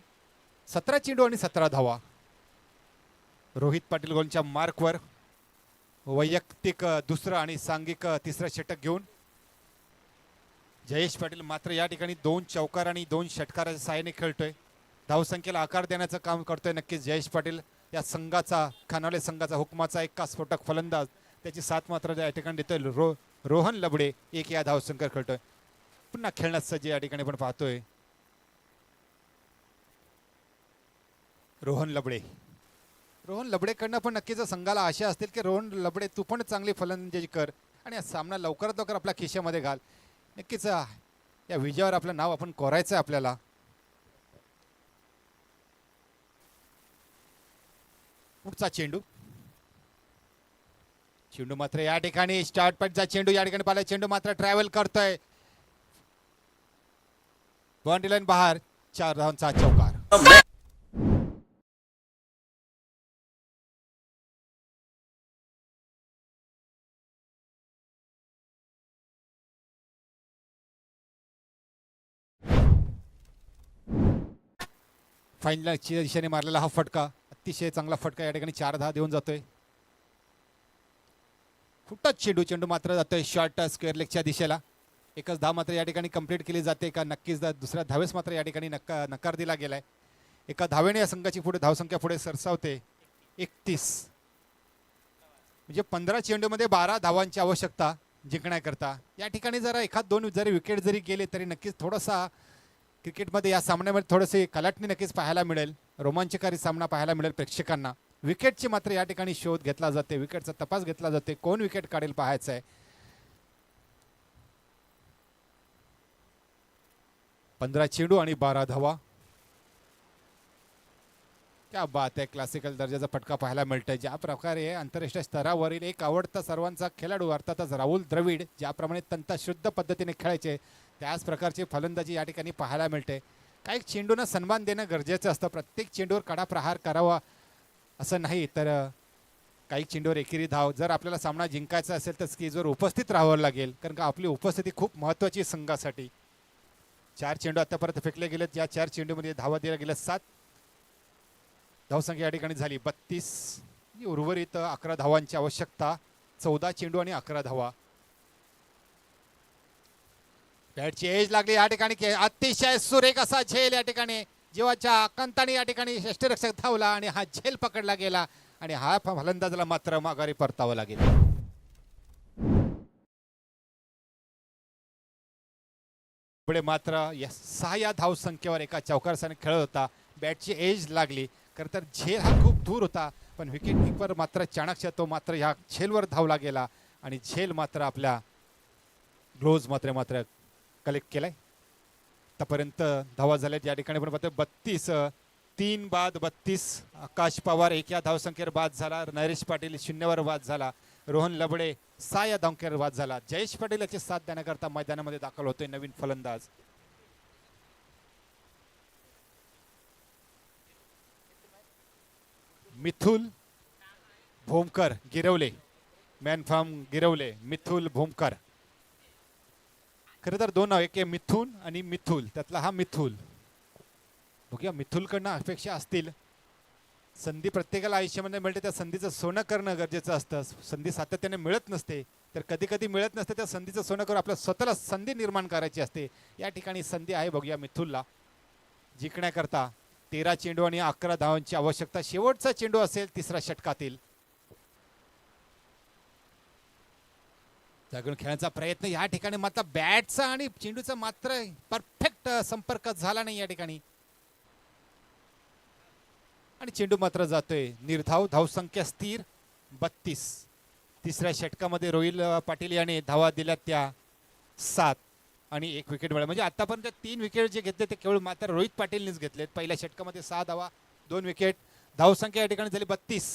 17 चेंडू आणि 17 धावा. रोहित पाटील गोलच्या मार्कवर. वैयक्तिक दुसरं आणि सांघिक तिसरं षटक घेऊन जयेश पाटील मात्र या ठिकाणी 2 चौकार आणि 2 षटकाराच्या साहाय्याने खेळतोय. धावसंख्येला आकार देण्याचं काम करतोय नक्कीच जयेश पाटील. या संघाचा खानावले संघाचा हुकमाचा एक स्फोटक फलंदाज. त्याची साथ मात्र या ठिकाणी देतोय रोहन लबडे. 1 या धावसंख्येवर खेळतोय. पुन्हा खेळण्यास सज्ज या ठिकाणी पण पाहतोय रोहन लबडेकडनं पण नक्कीच संघाला आशा असतील की रोहन लबडे तू पण चांगली फलंदाजी कर आणि हा सामना लवकरात लवकर आपल्या खिशामध्ये घाल. नक्कीच या विजयावर आपलं नाव आपण कोरायचं आहे आपल्याला. पुढचा चेंडू मात्र या ठिकाणी स्टार्ट पॉइंटचा चेंडू या ठिकाणी पाहिला. चेंडू मात्र ट्रॅव्हल करतोय. बाउंड्री लाईन बाहेर. 4 धावांचा चौकार. फाईनलच्या दिशेने मारलेला हा फटका अतिशय चांगला फटका या ठिकाणी 4 धावा देऊन जातोय. फुटत चेंडू मात्र जातोय शॉर्ट स्क्वेअर लेगच्या दिशेला. 1च धाव मात्र या ठिकाणी कंप्लीट केली जाते का? नक्कीच दुसऱ्या धावेस मात्र या ठिकाणी नकार दिला गेलाय. 1 धावेने या संघाची पुढे धावसंख्या पुढे सरसावते. 31 म्हणजे 15 चेंडूमध्ये 12 धावांची आवश्यकता जिंकण्याकरता. या ठिकाणी जरा 1-2 जरी विकेट जरी गेले तरी नक्कीच थोडासा क्रिकेटमध्ये या सामन्यामध्ये थोडेसे कलाटणी नक्कीच पाहायला मिळेल. रोमांचकारी सामना पाहायला मिळेल प्रेक्षकांना. विकेटची मात्र या ठिकाणी शोध घेतला जाते. विकेटचा तपास घेतला जाते. कोण विकेट काढेल पाहायचं आहे. 15 चेंडू आणि 12 धावा. क्या बात आहे. क्लासिकल दर्जाचा फटका पाहायला मिळतोय. ज्या प्रकारे आंतरराष्ट्रीय स्तरावरील एक आवडता सर्वांचा खेळाडू अर्थातच राहुल द्रविड ज्याप्रमाणे तंतशुद्ध पद्धतीने खेळायचे त्याच प्रकारची फलंदाजी या ठिकाणी पाहायला मिळते. काही चेंडूंना सन्मान देणं गरजेचं असतं. प्रत्येक चेंडूवर कडा प्रहार करावा असं नाही. तर काही चेंडूवर एकेरी धाव. जर आपल्याला सामना जिंकायचा असेल तर स्कीजवर उपस्थित राहावं लागेल कारण का आपली उपस्थिती खूप महत्त्वाची संघासाठी. 4 चेंडू आतापर्यंत फेकले गेलेत. या 4 चेंडूमध्ये धावा दिल्या गेल्या 7. धावसंख्या या ठिकाणी झाली 32. उर्वरित 11 धावांची आवश्यकता. 14 चेंडू आणि 11 धावा. बॅटची एज लागली या ठिकाणी. अतिशय सुरेख असा झेल या ठिकाणी जीवाच्या कंताने या ठिकाणी यष्टिरक्षक धावला आणि हा झेल पकडला गेला आणि हा फलंदाजाला मात्र माघारी परतावं लागेल. लबडे मात्र या 6 या धावसंख्येवर एका चौकारसाने खेळत होता. बॅटची एज लागली खरं तर झेल हा खूप दूर होता, पण विकेट किपर मात्र चाणक्य तो मात्र ह्या झेलवर धावला गेला आणि झेल मात्र आपल्या ग्लोव्ज मात्र कलेक्ट केलाय. आतापर्यंत धावा झाल्या या ठिकाणी पण पाहतोय 32, 3 बाद 32. आकाश पवार 1 या धावसंख्येवर बाद झाला. नरेश पाटील 0 बाद झाला. रोहन लबडे 6 या धावसंख्येवर बाद झाला. जयेश पाटील याची साथ देण्याकरता मैदानामध्ये दाखल होतोय नवीन फलंदाज. मिथुल भोमकर गिरवले, मॅन फ्रॉम गिरवले मिथुल भोमकर. खरं तर 2 नाव, एक आहे मिथुन आणि मिथुल, त्यातला हा मिथुल. बघूया मिथुलकडनं अपेक्षा असतील. संधी प्रत्येकाला आयुष्यामध्ये मिळते, त्या संधीचं सोनं करणं गरजेचं असतं. संधी सातत्याने मिळत नसते, तर कधी कधी मिळत नसते. त्या संधीचं सोनं करून आपल्या स्वतःला संधी निर्माण करायची असते. या ठिकाणी संधी आहे. बघूया मिथुलला जिंकण्याकरता 13 चेंडू आणि 11 धावांची आवश्यकता. शेवटचा चेंडू असेल तिसऱ्या षटकातील. जागून खेळण्याचा प्रयत्न या ठिकाणी मात्र बॅटचा आणि चेंडूचा मात्र परफेक्ट संपर्क झाला नाही या ठिकाणी आणि चेंडू मात्र जातोय निर्धाव. धावसंख्या स्थिर 32. तिसऱ्या षटकामध्ये रोहिल पाटील याने धावा दिल्या त्या 7 आणि 1 विकेट मिळाला. म्हणजे आतापर्यंत 3 विकेट जे घेतले ते केवळ मात्र रोहित पाटीलनेच घेतलेत. पहिल्या षटकामध्ये 6 धावा 2 विकेट. धावसंख्या या ठिकाणी झाली 32.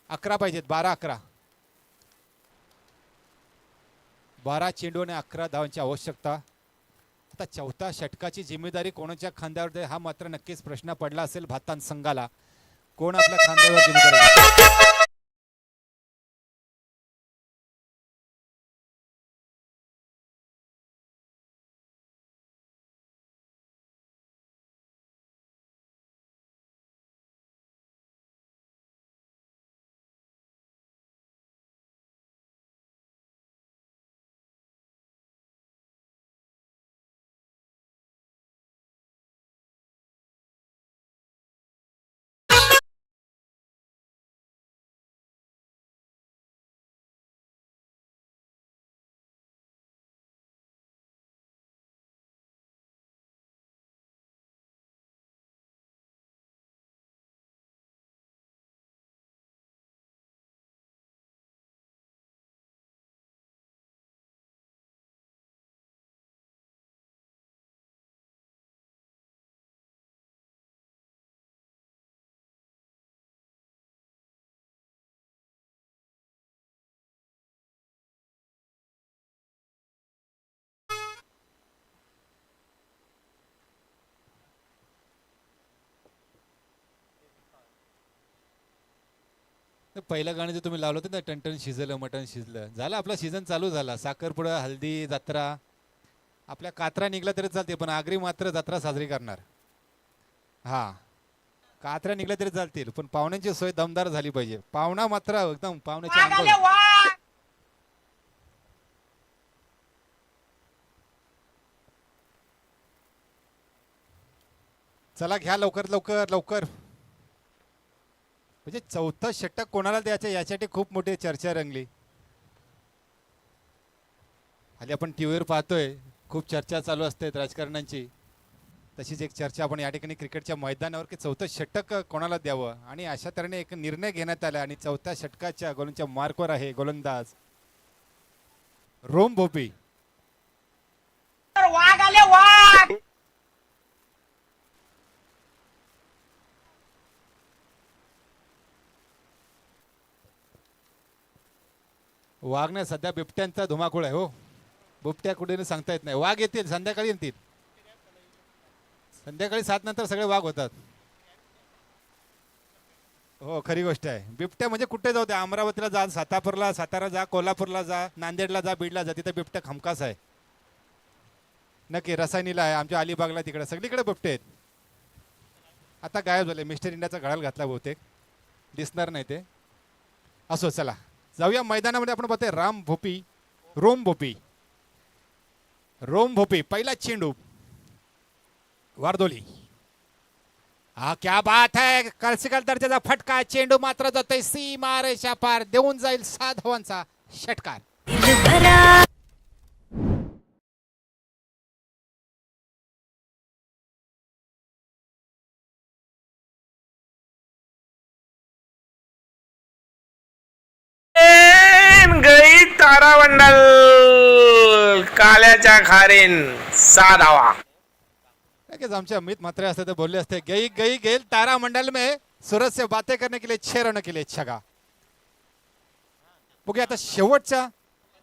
11 पाहिजेत, 12-11. 12 चेंडू आणि 11 धावांची आवश्यकता. आता चौथ्या षटकाची जिम्मेदारी कोणाच्या खांद्यावर हा मात्र नक्कीच प्रश्न पडला असेल भातान संघाला. कोण आपल्या खांद्यावर जिम्मेदारी घेईल? पहिलं गाणं जे तुम्ही लावलं होतं ना, टनटन शिजलं मटण शिजलं, झालं आपला सीझन चालू झाला. साखरपुडा, हल्दी, जत्रा, आपल्या कात्रा निघला तरी चालते, पण आगरी मात्र जत्रा साजरी करणार. हा, कात्रा निघल्या तरी चालतील, पण पाहुण्यांची सोय दमदार झाली पाहिजे. पाहुणा मात्र एकदम पाहुण्याच्या अंगावर. चला घ्या लवकर लवकर लवकर. म्हणजे चौथं षटक कोणाला द्यायचं यासाठी खूप मोठी चर्चा रंगली. हल्ली आपण टीव्हीवर पाहतोय, खूप चर्चा चालू असते राजकारण्यांची. तशीच एक चर्चा आपण या ठिकाणी क्रिकेटच्या मैदानावर की चौथं षटक कोणाला द्यावं, आणि अशा तऱ्हेने एक निर्णय घेण्यात आला. आणि चौथ्या षटकाच्या गोलंदाजच्या मार्कवर आहे गोलंदाज रोम भोपी. वाघ सध्या बिबट्यांचा धुमाकूळ आहे. हो, बिबट्या कुठे सांगता येत नाही. वाघ येतील, संध्याकाळी येतील. संध्याकाळी 7 नंतर सगळे वाघ होतात. हो, खरी गोष्ट आहे. बिबट्या म्हणजे कुठे जाऊ द्या, अमरावतीला जा, सातारा जा, कोल्हापूरला जा, नांदेडला जा, बीडला जा, तिथे बिबट्या हमखास आहे. नक्की रसायनीला आहे, आमच्या अलिबागला, तिकडे सगळीकडे बिबटे आहेत. आता गायब झाले. मिस्टर इंडियाचा घड्याळ घातला बहुतेक, दिसणार नाही ते. असो, चला जाऊया मैदानामध्ये. आपण पाहतोय रोम भोपी. पहिला चेंडू वारदोली. हा क्या बात है, क्लासिकल दर्जाचा फटका. चेंडू मात्र जातोय सीमा रेषा पार, देऊन जाईल 6 धावांचा षटकार. तारामंडल काल्याच्या खारीन 6 धावा. नक्कीच आमचे अमित म्हात्रे असते ते बोलले असते गई गई गेल तारा मंडल में सूरज से बातें करने के लिए 6 रन के लिए छगा. बघूया आता शेवटच्या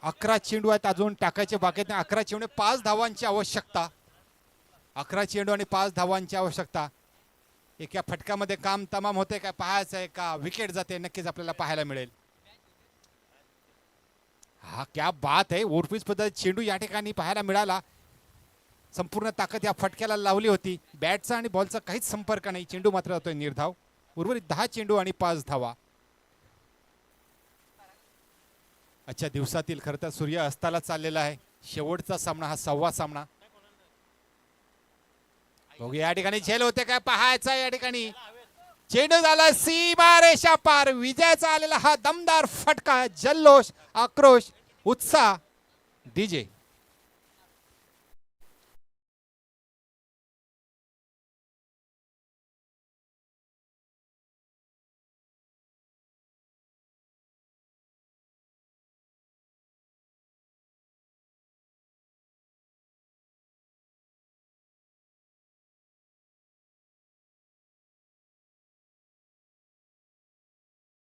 11 चेंडू आहेत अजून टाकायचे बाकी आहेत. 11 चेंडू 5 धावांची आवश्यकता. 11 चेंडू आणि 5 धावांची आवश्यकता. एका फटक्यामध्ये काम तमाम होते काय पाहायचं आहे का विकेट जाते नक्कीच आपल्याला पाहायला मिळेल. हा क्या बात आहे. ओरपीस पद्धत चेंडू या ठिकाणी पाहायला मिळाला. संपूर्ण ताकद या फटक्याला लावली होती. बॅटचा आणि बॉलचा काहीच संपर्क नाही. चेंडू मात्र होतोय निर्धाव. उर्वरित 10 चेंडू आणि 5 धावा. आजच्या दिवसातील खरं तर सूर्य अस्ताला चाललेला आहे. शेवटचा सामना हा 6वा सामना. बघूया या ठिकाणी झेल होते काय पाहायचा. या ठिकाणी चेंडू झाला सीमा रेषा पार. विजयाचा आलेला हा दमदार फटका. जल्लोष आक्रोश उत्साह डीजे